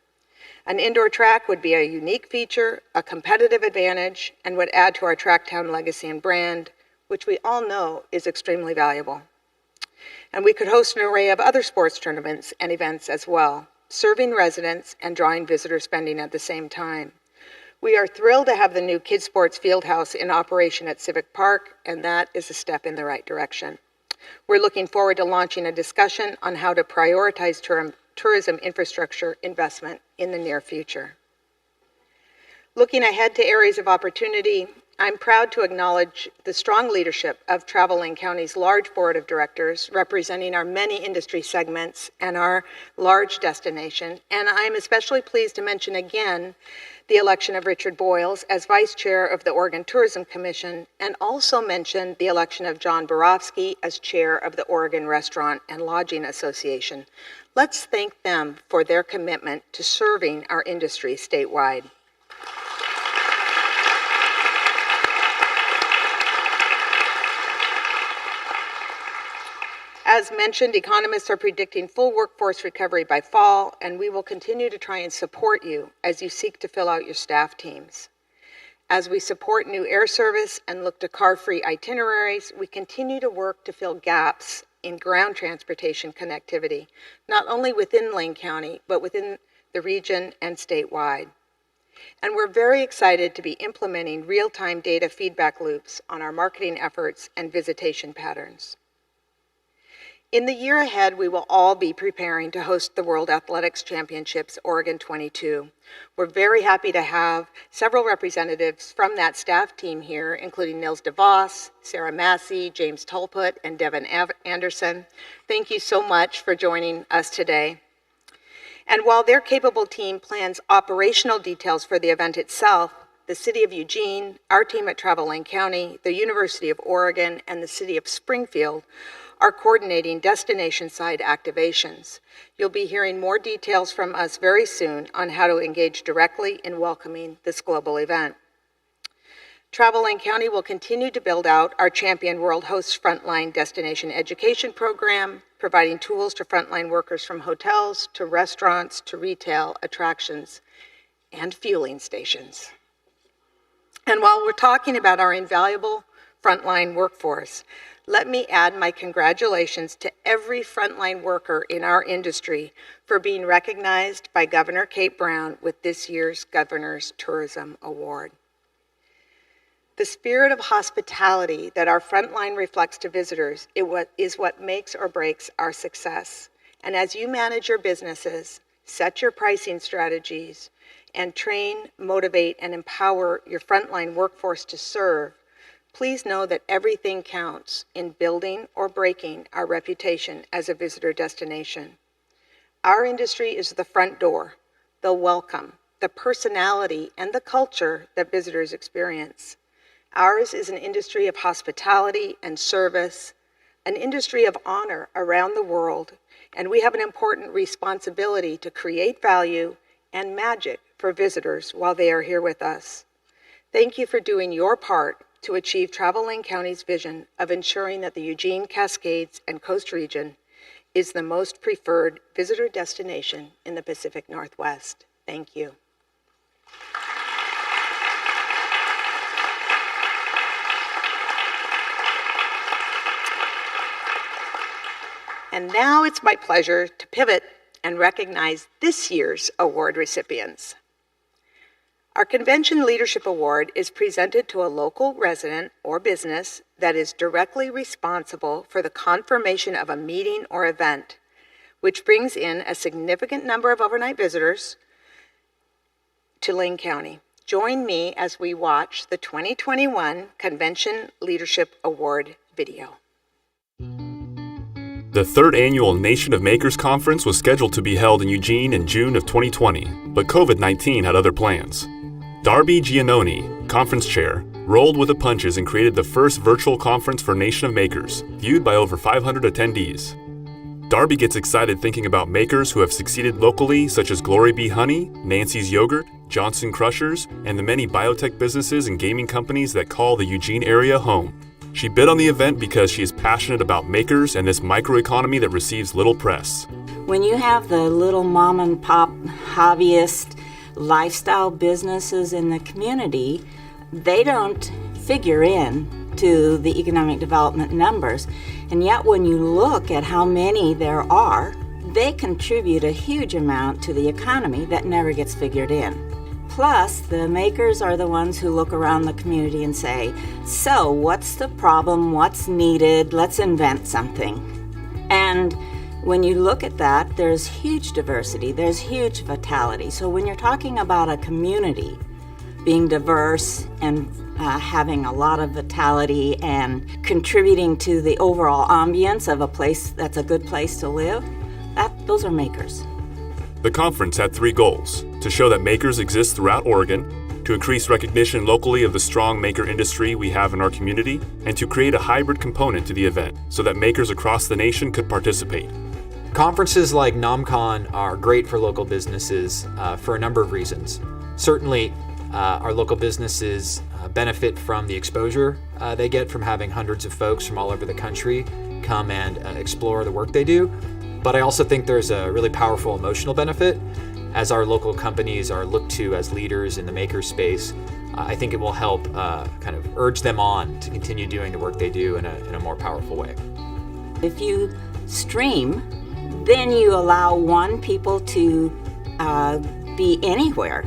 An indoor track would be a unique feature, a competitive advantage, and would add to our Tracktown legacy and brand, which we all know is extremely valuable. And we could host an array of other sports tournaments and events as well, serving residents and drawing visitor spending at the same time. We are thrilled to have the new Kids Sports Fieldhouse in operation at Civic Park, and that is a step in the right direction. We're looking forward to launching a discussion on how to prioritize tourism infrastructure investment in the near future. Looking ahead to areas of opportunity, I'm proud to acknowledge the strong leadership of Travel Lane County's large board of directors representing our many industry segments and our large destination. And I'm especially pleased to mention again the election of Richard Boyles as vice chair of the Oregon Tourism Commission, and also mention the election of John Borofsky as chair of the Oregon Restaurant and Lodging Association. Let's thank them for their commitment to serving our industry statewide. As mentioned, economists are predicting full workforce recovery by fall, and we will continue to try and support you as you seek to fill out your staff teams. As we support new air service and look to car-free itineraries, we continue to work to fill gaps in ground transportation connectivity, not only within Lane County, but within the region and statewide. And we're very excited to be implementing real-time data feedback loops on our marketing efforts and visitation patterns. In the year ahead, we will all be preparing to host the World Athletics Championships Oregon 22. We're very happy to have several representatives from that staff team here, including Nils DeVos, Sarah Massey, James Tulput, and Devin Anderson. Thank you so much for joining us today. And while their capable team plans operational details for the event itself, the City of Eugene, our team at Travel Lane County, the University of Oregon, and the City of Springfield are coordinating destination-side activations. You'll be hearing more details from us very soon on how to engage directly in welcoming this global event. Travel Lane County will continue to build out our Champion World Hosts Frontline Destination Education Program, providing tools to frontline workers from hotels to restaurants to retail, attractions, and fueling stations. And while we're talking about our invaluable frontline workforce, let me add my congratulations to every frontline worker in our industry for being recognized by Governor Kate Brown with this year's Governor's Tourism Award. The spirit of hospitality that our frontline reflects to visitors is what makes or breaks our success. And as you manage your businesses, set your pricing strategies, and train, motivate, and empower your frontline workforce to serve, please know that everything counts in building or breaking our reputation as a visitor destination. Our industry is the front door, the welcome, the personality, and the culture that visitors experience. Ours is an industry of hospitality and service, an industry of honor around the world, and we have an important responsibility to create value and magic for visitors while they are here with us. Thank you for doing your part to achieve Travel Lane County's vision of ensuring that the Eugene, Cascades, and Coast region is the most preferred visitor destination in the Pacific Northwest. Thank you. And now it's my pleasure to pivot and recognize this year's award recipients. Our Convention Leadership Award is presented to a local resident or business that is directly responsible for the confirmation of a meeting or event, which brings in a significant number of overnight visitors to Lane County. Join me as we watch the 2021 Convention Leadership Award video. The third annual Nation of Makers Conference was scheduled to be held in Eugene in June of 2020, but COVID-19 had other plans. Darby Giannone, conference chair, rolled with the punches and created the first virtual conference for Nation of Makers, viewed by over 500 attendees. Darby gets excited thinking about makers who have succeeded locally, such as Glory Bee Honey, Nancy's Yogurt, Johnson Crushers, and the many biotech businesses and gaming companies that call the Eugene area home. She bid on the event because she is passionate about makers and this microeconomy that receives little press. When you have the little mom and pop hobbyist lifestyle businesses in the community, they don't figure in to the economic development numbers. And yet when you look at how many there are, they contribute a huge amount to the economy that never gets figured in. Plus, the makers are the ones who look around the community and say, so what's the problem? What's needed? Let's invent something. And when you look at that, there's huge diversity, there's huge vitality. So when you're talking about a community being diverse and having a lot of vitality and contributing to the overall ambience of a place that's a good place to live, those are makers. The conference had 3 goals: to show that makers exist throughout Oregon, to increase recognition locally of the strong maker industry we have in our community, and to create a hybrid component to the event so that makers across the nation could participate. Conferences like NomCon are great for local businesses for a number of reasons. Certainly, our local businesses benefit from the exposure they get from having hundreds of folks from all over the country come and explore the work they do. But I also think there's a really powerful emotional benefit. As our local companies are looked to as leaders in the maker space, I think it will help kind of urge them on to continue doing the work they do in a more powerful way. If you stream, then you allow people to be anywhere.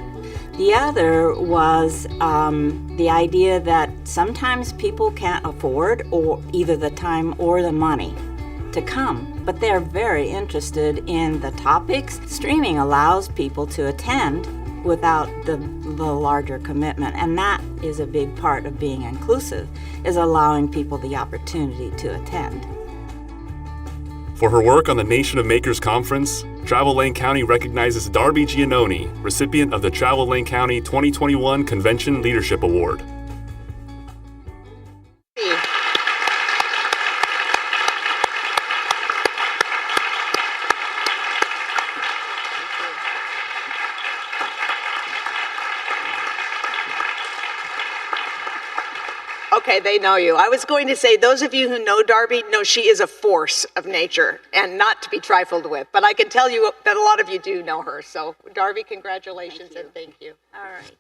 The other was the idea that sometimes people can't afford or either the time or the money to come, but they're very interested in the topics. Streaming allows people to attend without the larger commitment, and that is a big part of being inclusive, is allowing people the opportunity to attend. For her work on the Nation of Makers Conference, Travel Lane County recognizes Darby Giannone, recipient of the Travel Lane County 2021 Convention Leadership Award. Okay, they know you. I was going to say, those of you who know Darby know she is a force of nature and not to be trifled with. But I can tell you that a lot of you do know her. So, Darby, congratulations and thank you. All right.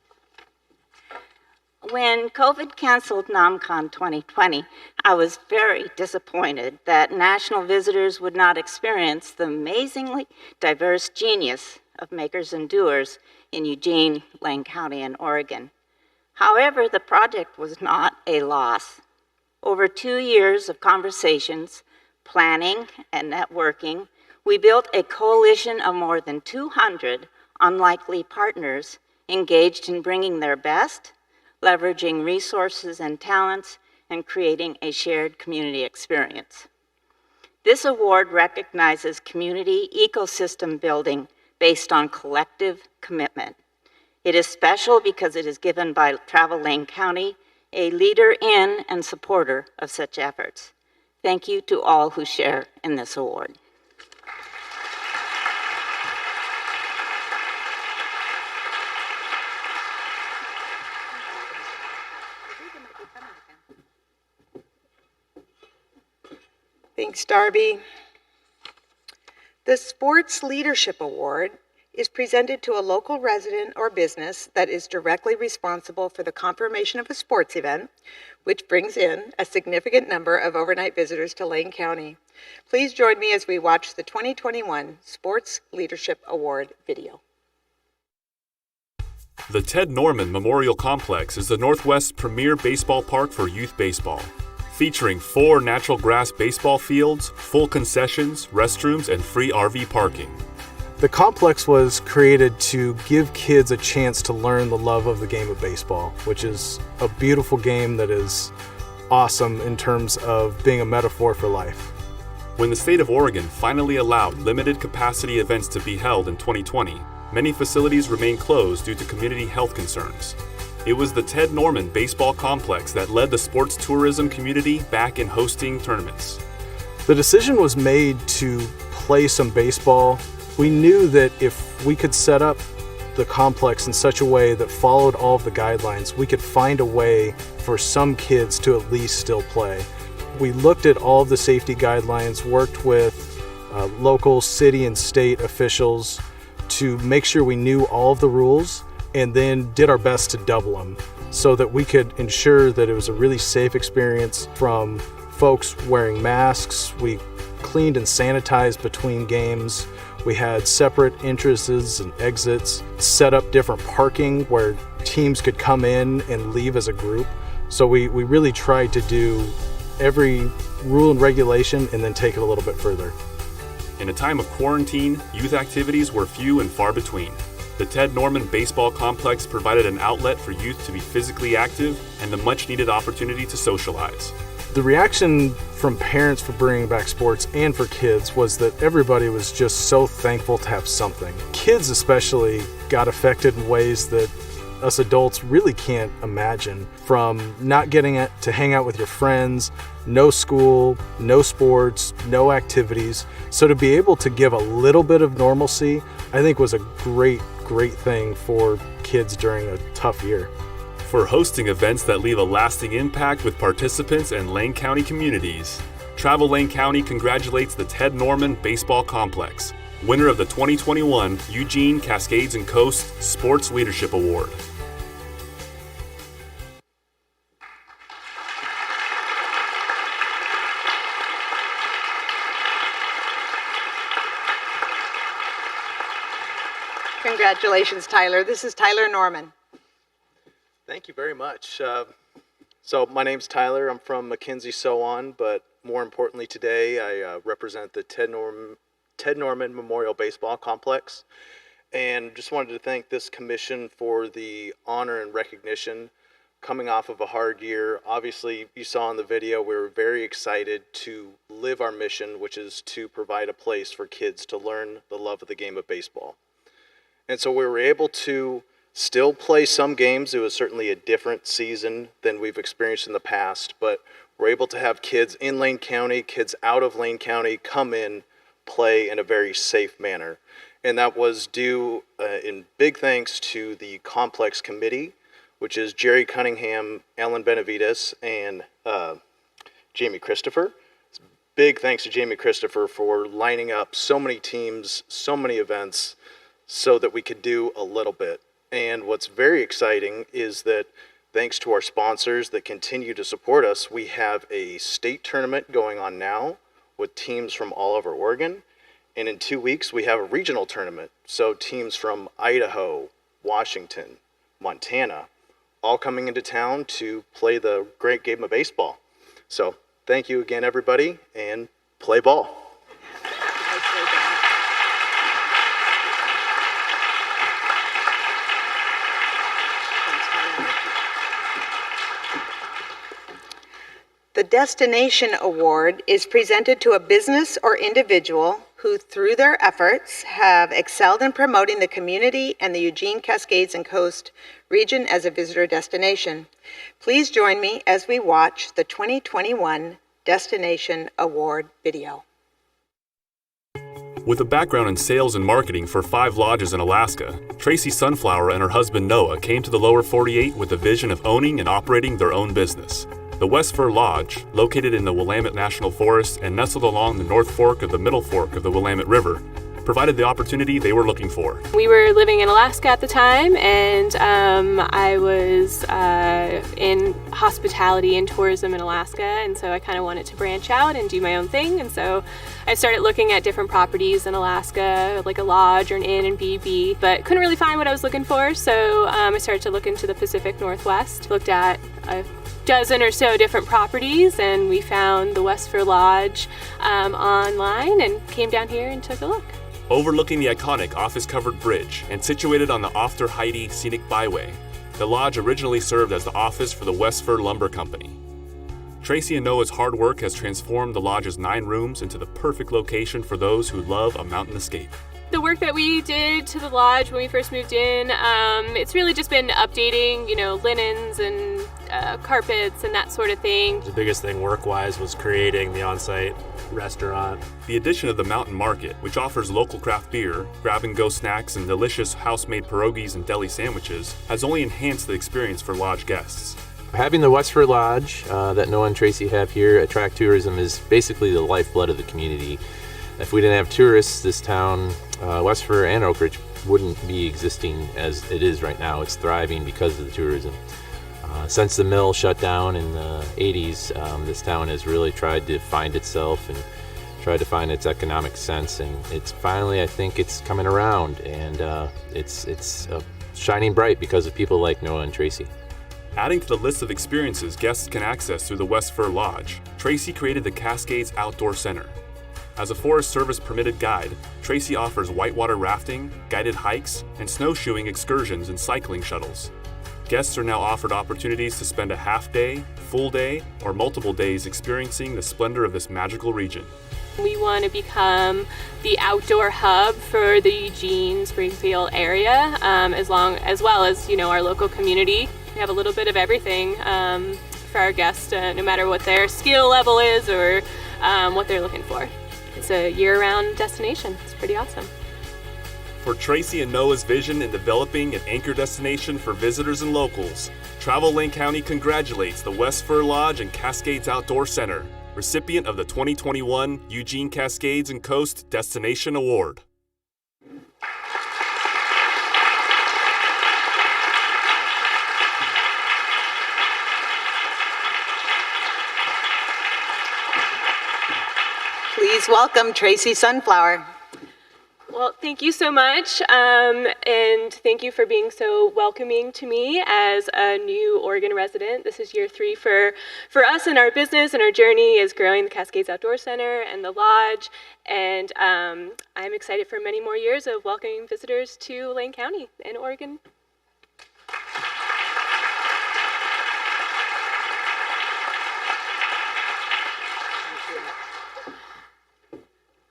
When COVID canceled NomCon 2020, I was very disappointed that national visitors would not experience the amazingly diverse genius of makers and doers in Eugene, Lane County, and Oregon. However, the project was not a loss. Over 2 years of conversations, planning, and networking, we built a coalition of more than 200 unlikely partners engaged in bringing their best, leveraging resources and talents, and creating a shared community experience. This award recognizes community ecosystem building based on collective commitment. It is special because it is given by Travel Lane County, a leader in and supporter of such efforts. Thank you to all who share in this award. Thanks, Darby. The Sports Leadership Award is presented to a local resident or business that is directly responsible for the confirmation of a sports event, which brings in a significant number of overnight visitors to Lane County. Please join me as we watch the 2021 Sports Leadership Award video. The Ted Norman Memorial Complex is the Northwest's premier baseball park for youth baseball, featuring 4 natural grass baseball fields, full concessions, restrooms, and free RV parking. The complex was created to give kids a chance to learn the love of the game of baseball, which is a beautiful game that is awesome in terms of being a metaphor for life. When the state of Oregon finally allowed limited capacity events to be held in 2020, many facilities remained closed due to community health concerns. It was the Ted Norman Baseball Complex that led the sports tourism community back in hosting tournaments. The decision was made to play some baseball. We knew that if we could set up the complex in such a way that followed all of the guidelines, we could find a way for some kids to at least still play. We looked at all of the safety guidelines, worked with local city and state officials to make sure we knew all of the rules, and then did our best to double them so that we could ensure that it was a really safe experience, from folks wearing masks. We cleaned and sanitized between games. We had separate entrances and exits, set up different parking where teams could come in and leave as a group. So we really tried to do every rule and regulation and then take it a little bit further. In a time of quarantine, youth activities were few and far between. The Ted Norman Baseball Complex provided an outlet for youth to be physically active and the much-needed opportunity to socialize. The reaction from parents for bringing back sports and for kids was that everybody was just so thankful to have something. Kids especially got affected in ways that us adults really can't imagine, from not getting to hang out with your friends, no school, no sports, no activities. So to be able to give a little bit of normalcy, I think was a great thing for kids during a tough year. For hosting events that leave a lasting impact with participants and Lane County communities, Travel Lane County congratulates the Ted Norman Baseball Complex, winner of the 2021 Eugene, Cascades Coast Sports Leadership Award. Congratulations, Tyler. This is Tyler Norman. Thank you very much. So my name's Tyler. I'm from McKinsey So-On, but more importantly today, I represent the Ted Norman Memorial Baseball Complex. And just wanted to thank this commission for the honor and recognition. coming off of a hard year. Obviously, you saw in the video, we were very excited to live our mission, which is to provide a place for kids to learn the love of the game of baseball. And so we were able to still play some games. It was certainly a different season than we've experienced in the past, but we're able to have kids in Lane County, kids out of Lane County come in, play in a very safe manner. And that was due in big thanks to the Complex Committee, which is Jerry Cunningham, Ellen Benavides, and Jamie Christopher. Big thanks to Jamie Christopher for lining up so many teams, so many events, so that we could do a little bit. And what's very exciting is that thanks to our sponsors that continue to support us, we have a state tournament going on now with teams from all over Oregon. And in 2 weeks, we have a regional tournament. So teams from Idaho, Washington, Montana, all coming into town to play the great game of baseball. So thank you again, everybody, and play ball. The Destination Award is presented to a business or individual who, through their efforts, have excelled in promoting the community and the Eugene, Cascades, and Coast region as a visitor destination. Please join me as we watch the 2021 Destination Award video. With a background in sales and marketing for 5 lodges in Alaska, Tracy Sunflower and her husband Noah came to the lower 48 with the vision of owning and operating their own business. The West Fur Lodge, located in the Willamette National Forest and nestled along the North Fork of the Middle Fork of the Willamette River, provided the opportunity they were looking for. We were living in Alaska at the time, and I was in hospitality and tourism in Alaska, and so I kind of wanted to branch out and do my own thing, and so I started looking at different properties in Alaska, like a lodge or an inn and B&B, but couldn't really find what I was looking for, so I started to look into the Pacific Northwest, looked at a dozen or so different properties, and we found the West Fur Lodge online and came down here and took a look. Overlooking the iconic office-covered bridge and situated on the Ofter-Heide Scenic Byway, the lodge originally served as the office for the West Fur Lumber Company. Tracy and Noah's hard work has transformed the lodge's 9 rooms into the perfect location for those who love a mountain escape. The work that we did to the lodge when we first moved in, it's really just been updating, linens and carpets and that sort of thing. The biggest thing work-wise was creating the on-site restaurant. The addition of the Mountain Market, which offers local craft beer, grab-and-go snacks, and delicious house-made pierogies and deli sandwiches, has only enhanced the experience for lodge guests. Having the West Fur Lodge that Noah and Tracy have here attract tourism is basically the lifeblood of the community. If we didn't have tourists, this town, West Fur and Oak Ridge, wouldn't be existing as it is right now. It's thriving because of the tourism. Since the mill shut down in the 80s, this town has really tried to find itself and tried to find its economic sense, and it's finally, I think it's coming around, and it's shining bright because of people like Noah and Tracy. Adding to the list of experiences guests can access through the West Fur Lodge, Tracy created the Cascades Outdoor Center. As a Forest Service permitted guide, Tracy offers whitewater rafting, guided hikes, and snowshoeing excursions and cycling shuttles. Guests are now offered opportunities to spend a half day, full day, or multiple days experiencing the splendor of this magical region. We want to become the outdoor hub for the Eugene, Springfield area, as well as our local community. We have a little bit of everything for our guests, no matter what their skill level is or what they're looking for. It's a year-round destination. It's pretty awesome. For Tracy and Noah's vision in developing an anchor destination for visitors and locals, Travel Lane County congratulates the West Fur Lodge and Cascades Outdoor Center, recipient of the 2021 Eugene, Cascades, and Coast Destination Award. Please welcome Tracy Sunflower. Well, thank you so much, and thank you for being so welcoming to me as a new Oregon resident. This is year 3 for us in our business and our journey is growing the Cascades Outdoor Center and the Lodge, and I'm excited for many more years of welcoming visitors to Lane County in Oregon.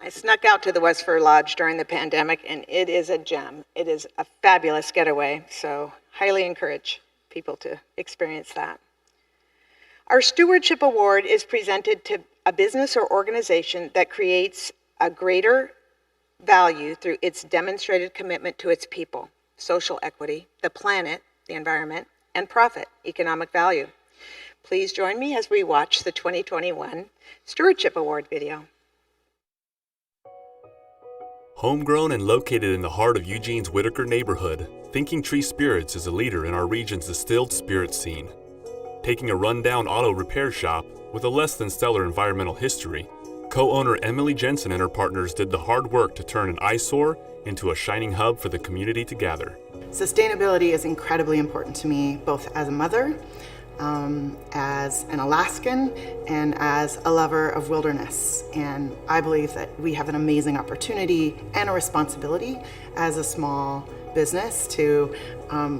I snuck out to the Westford Lodge during the pandemic, and it is a gem. It is a fabulous getaway, so highly encourage people to experience that. Our Stewardship Award is presented to a business or organization that creates a greater value through its demonstrated commitment to its people, social equity, the planet, the environment, and profit, economic value. Please join me as we watch the 2021 Stewardship Award video. Homegrown and located in the heart of Eugene's Whitaker neighborhood, Thinking Tree Spirits is a leader in our region's distilled spirit scene. Taking a rundown auto repair shop with a less than stellar environmental history, co-owner Emily Jensen and her partners did the hard work to turn an eyesore into a shining hub for the community to gather. Sustainability is incredibly important to me, both as a mother, as an Alaskan, and as a lover of wilderness. And I believe that we have an amazing opportunity and a responsibility as a small business to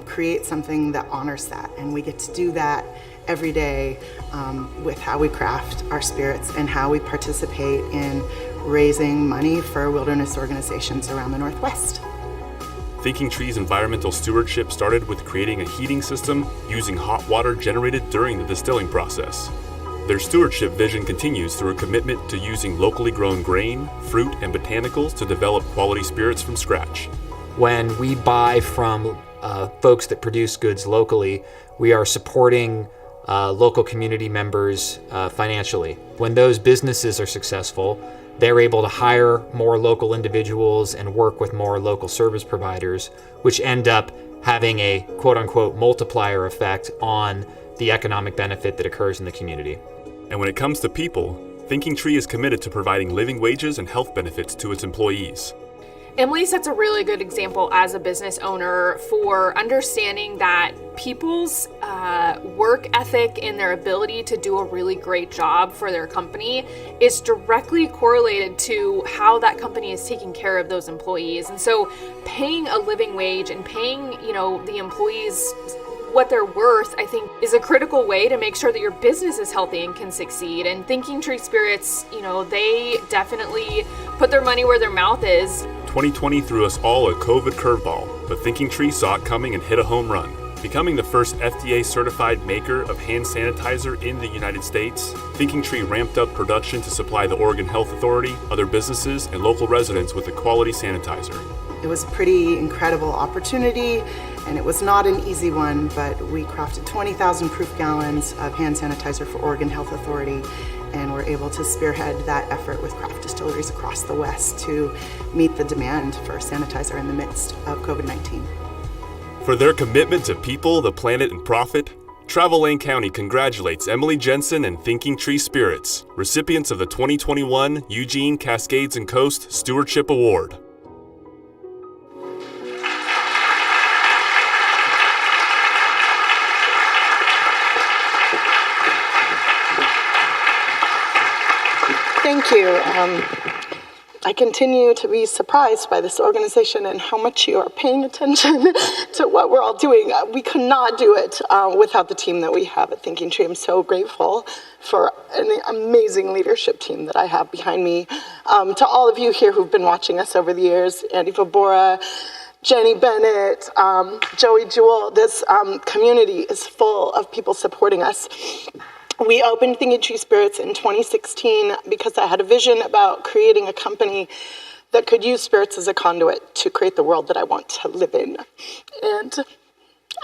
create something that honors that. And we get to do that every day with how we craft our spirits and how we participate in raising money for wilderness organizations around the Northwest. Thinking Tree's environmental stewardship started with creating a heating system using hot water generated during the distilling process. Their stewardship vision continues through a commitment to using locally grown grain, fruit, and botanicals to develop quality spirits from scratch. When we buy from folks that produce goods locally, we are supporting local community members financially. When those businesses are successful, they're able to hire more local individuals and work with more local service providers, which end up having a quote-unquote multiplier effect on the economic benefit that occurs in the community. And when it comes to people, Thinking Tree is committed to providing living wages and health benefits to its employees. Emily sets a really good example as a business owner for understanding that people's work ethic and their ability to do a really great job for their company is directly correlated to how that company is taking care of those employees. And so paying a living wage and paying, the employees what they're worth, I think, is a critical way to make sure that your business is healthy and can succeed. And Thinking Tree Spirits, they definitely put their money where their mouth is. 2020 threw us all a COVID curveball, but Thinking Tree saw it coming and hit a home run. Becoming the first FDA-certified maker of hand sanitizer in the United States, Thinking Tree ramped up production to supply the Oregon Health Authority, other businesses, and local residents with a quality sanitizer. It was a pretty incredible opportunity, and it was not an easy one, but we crafted 20,000 proof gallons of hand sanitizer for Oregon Health Authority, and were able to spearhead that effort with craft distilleries across the West to meet the demand for sanitizer in the midst of COVID-19. For their commitment to people, the planet, and profit, Travel Lane County congratulates Emily Jensen and Thinking Tree Spirits, recipients of the 2021 Eugene, Cascades Coast Stewardship Award. Thank you. I continue to be surprised by this organization and how much you are paying attention to what we're all doing. We could not do it without the team that we have at Thinking Tree. I'm so grateful for an amazing leadership team that I have behind me. To all of you here who've been watching us over the years, Andy Vabora, Jenny Bennett, Joey Jewell, this community is full of people supporting us. We opened Thinking Tree Spirits in 2016 because I had a vision about creating a company that could use spirits as a conduit to create the world that I want to live in. And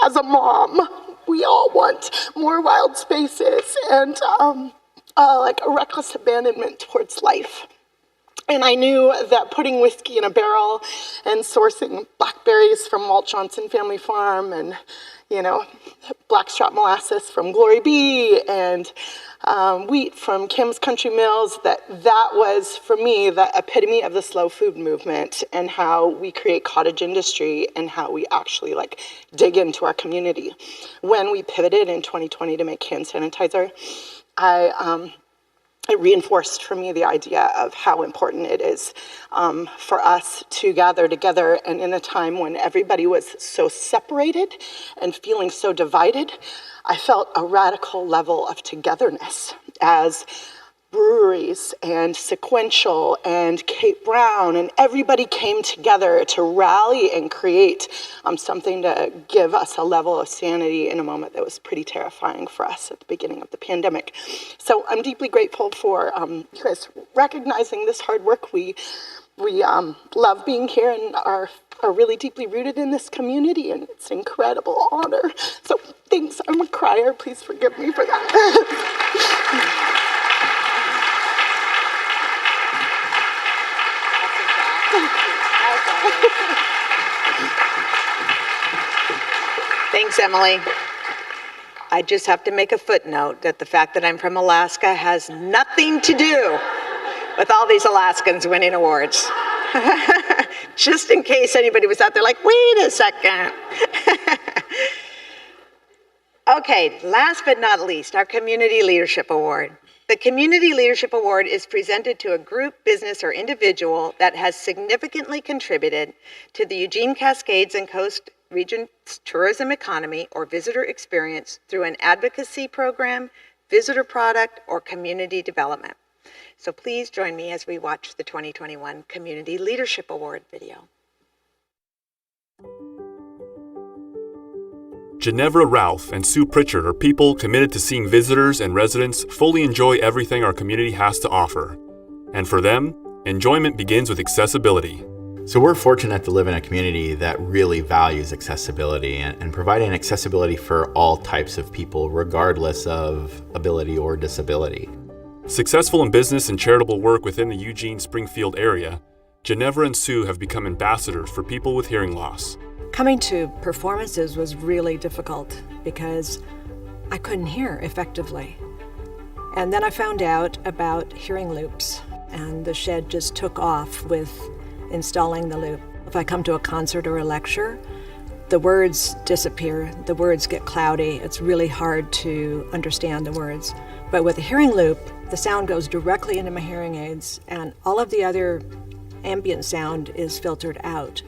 as a mom, we all want more wild spaces and like a reckless abandonment towards life. And I knew that putting whiskey in a barrel and sourcing blackberries from Walt Johnson Family Farm and blackstrap molasses from Glory Bee and wheat from Kim's Country Mills, that was, for me, the epitome of the slow food movement and how we create cottage industry and how we actually dig into our community. When we pivoted in 2020 to make hand sanitizer, it reinforced for me the idea of how important it is for us to gather together. And in a time when everybody was so separated and feeling so divided, I felt a radical level of togetherness as breweries and Sequential and Kate Brown, and everybody came together to rally and create something to give us a level of sanity in a moment that was pretty terrifying for us at the beginning of the pandemic. So I'm deeply grateful for you guys recognizing this hard work. We love being here and are really deeply rooted in this community, and it's an incredible honor. So thanks. I'm a crier. Please forgive me for that. Thanks, Emily. I just have to make a footnote that the fact that I'm from Alaska has nothing to do with all these Alaskans winning awards. Just in case anybody was out there like, wait a second. Okay, last but not least, our Community Leadership Award. The Community Leadership Award is presented to a group, business, or individual that has significantly contributed to the Eugene, Cascades, and Coast region's tourism economy or visitor experience through an advocacy program, visitor product, or community development. So please join me as we watch the 2021 Community Leadership Award video. Ginevra Ralph and Sue Pritchard are people committed to seeing visitors and residents fully enjoy everything our community has to offer. And for them, enjoyment begins with accessibility. So we're fortunate to live in a community that really values accessibility and providing accessibility for all types of people, regardless of ability or disability. Successful in business and charitable work within the Eugene-Springfield area, Ginevra and Sue have become ambassadors for people with hearing loss. Coming to performances was really difficult because I couldn't hear effectively. And then I found out about hearing loops, and the shed just took off with installing the loop. If I come to a concert or a lecture, the words disappear, the words get cloudy, it's really hard to understand the words. But with a hearing loop, the sound goes directly into my hearing aids, and all of the other ambient sound is filtered out.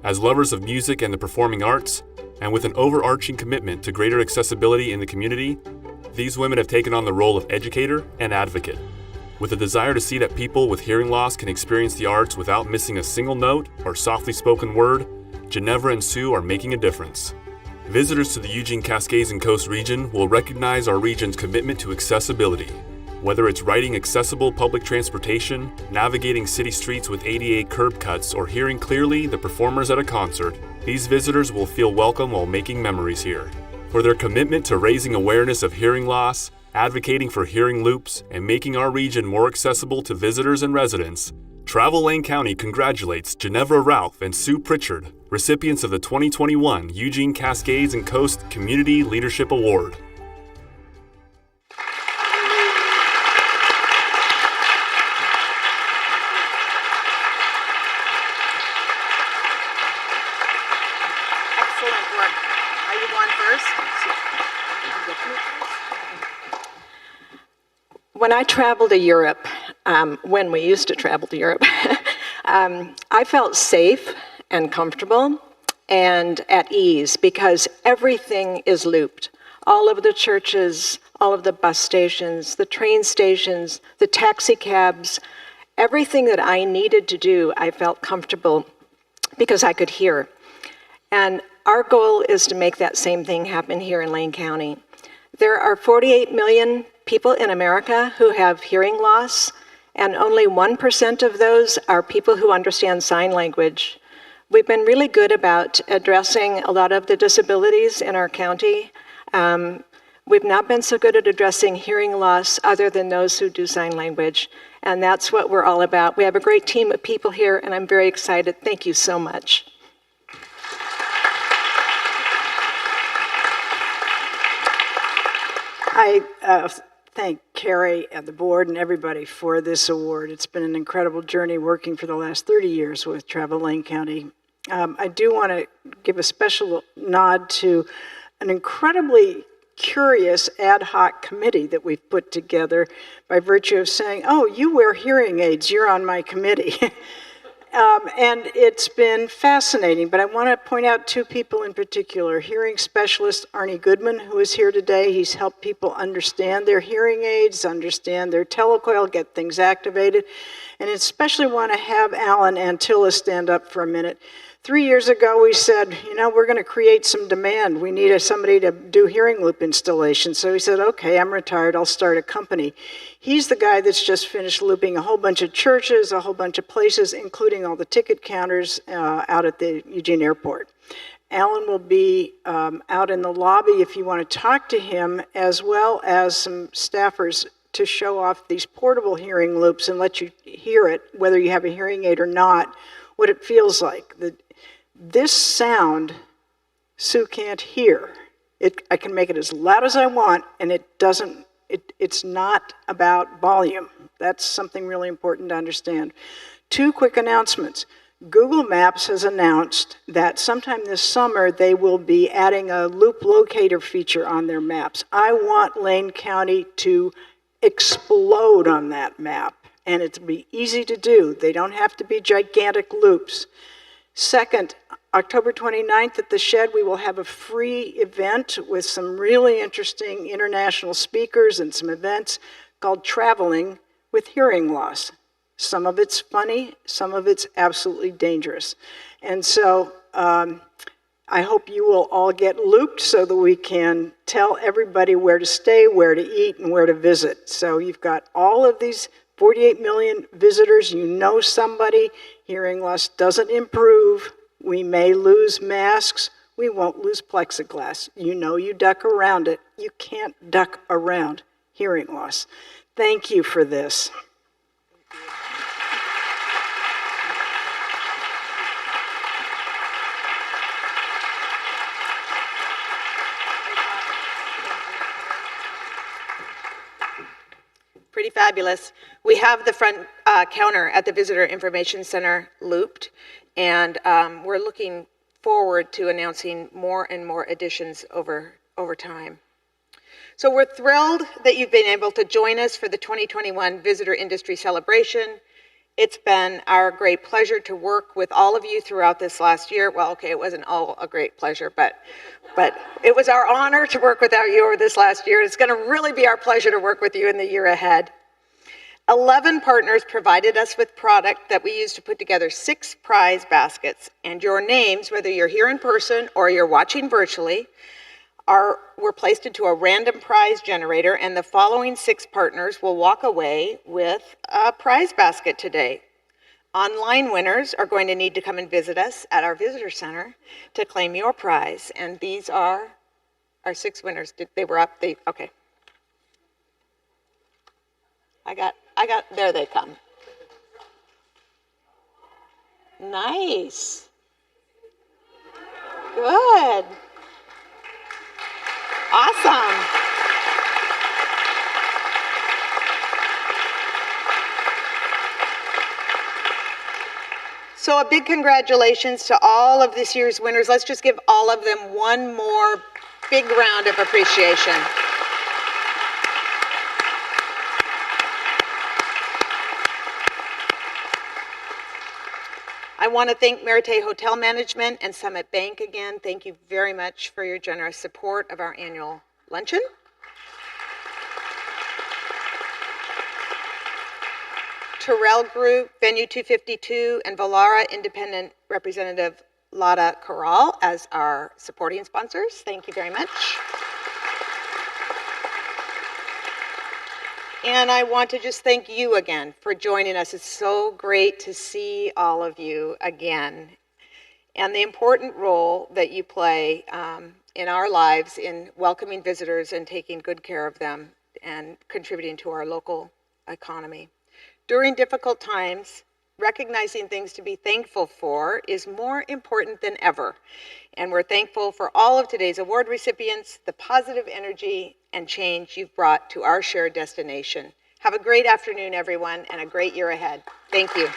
As lovers of music and the performing arts, and with an overarching commitment to greater accessibility in the community, these women have taken on the role of educator and advocate. With a desire to see that people with hearing loss can experience the arts without missing a single note or softly spoken word, Ginevra and Sue are making a difference. Visitors to the Eugene, Cascades, and Coast region will recognize our region's commitment to accessibility. Whether it's riding accessible public transportation, navigating city streets with ADA curb cuts, or hearing clearly the performers at a concert, these visitors will feel welcome while making memories here. For their commitment to raising awareness of hearing loss, advocating for hearing loops, and making our region more accessible to visitors and residents, Travel Lane County congratulates Ginevra Ralph and Sue Pritchard, recipients of the 2021 Eugene, Cascades, and Coast Community Leadership Award. Excellent work. Are you on first? When I travel to Europe, when we used to travel to Europe, I felt safe and comfortable and at ease because everything is looped. All of the churches, all of the bus stations, the train stations, the taxi cabs, everything that I needed to do, I felt comfortable because I could hear. And our goal is to make that same thing happen here in Lane County. There are 48 million people in America who have hearing loss, and only 1% of those are people who understand sign language. We've been really good about addressing a lot of the disabilities in our county. We've not been so good at addressing hearing loss other than those who do sign language, and that's what we're all about. We have a great team of people here, and I'm very excited. Thank you so much. I thank Carrie and the board and everybody for this award. It's been an incredible journey working for the last 30 years with Travel Lane County. I do want to give a special nod to an incredibly curious ad hoc committee that we've put together by virtue of saying, oh, you wear hearing aids, you're on my committee. And it's been fascinating, but I want to point out two people in particular. Hearing specialist Arnie Goodman, who is here today. He's helped people understand their hearing aids, understand their telecoil, get things activated. And especially want to have Alan Antilla stand up for a minute. 3 years ago, we said, we're going to create some demand. We need somebody to do hearing loop installation. So he said, okay, I'm retired. I'll start a company. He's the guy that's just finished looping a whole bunch of churches, a whole bunch of places, including all the ticket counters out at the Eugene airport. Alan will be out in the lobby if you want to talk to him, as well as some staffers to show off these portable hearing loops and let you hear it, whether you have a hearing aid or not, what it feels like. This sound, Sue can't hear. I can make it as loud as I want, and it's not about volume. That's something really important to understand. Two quick announcements. Google Maps has announced that sometime this summer they will be adding a loop locator feature on their maps. I want Lane County to explode on that map, and it'll be easy to do. They don't have to be gigantic loops. Second, October 29th at the Shed, we will have a free event with some really interesting international speakers and some events called Traveling with Hearing Loss. Some of it's funny, some of it's absolutely dangerous. And so I hope you will all get looped so that we can tell everybody where to stay, where to eat, and where to visit. So you've got all of these 48 million visitors. You know somebody. Hearing loss doesn't improve. We may lose masks. We won't lose plexiglass. You duck around it. You can't duck around hearing loss. Thank you for this. Pretty fabulous. We have the front counter at the Visitor Information Center looped, and we're looking forward to announcing more and more additions over time. So we're thrilled that you've been able to join us for the 2021 Visitor Industry Celebration. It's been our great pleasure to work with all of you throughout this last year. Well, okay, it wasn't all a great pleasure, but it was our honor to work with you over this last year. It's going to really be our pleasure to work with you in the year ahead. 11 partners provided us with product that we used to put together 6 prize baskets, and your names, whether you're here in person or you're watching virtually, were placed into a random prize generator, and the following 6 partners will walk away with a prize basket today. Online winners are going to need to come and visit us at our visitor center to claim your prize, and these are our 6 winners. They were up, okay. There they come. Nice. Good. Awesome. So a big congratulations to all of this year's winners. Let's just give all of them one more big round of appreciation. I want to thank Merite Hotel Management and Summit Bank again. Thank you very much for your generous support of our annual luncheon. Terrell Group, Venue 252, and Valara Independent Representative Lada Corral as our supporting sponsors. Thank you very much. And I want to just thank you again for joining us. It's so great to see all of you again, and the important role that you play in our lives in welcoming visitors and taking good care of them and contributing to our local economy. During difficult times, recognizing things to be thankful for is more important than ever. And we're thankful for all of today's award recipients, the positive energy and change you've brought to our shared destination. Have a great afternoon, everyone, and a great year ahead. Thank you.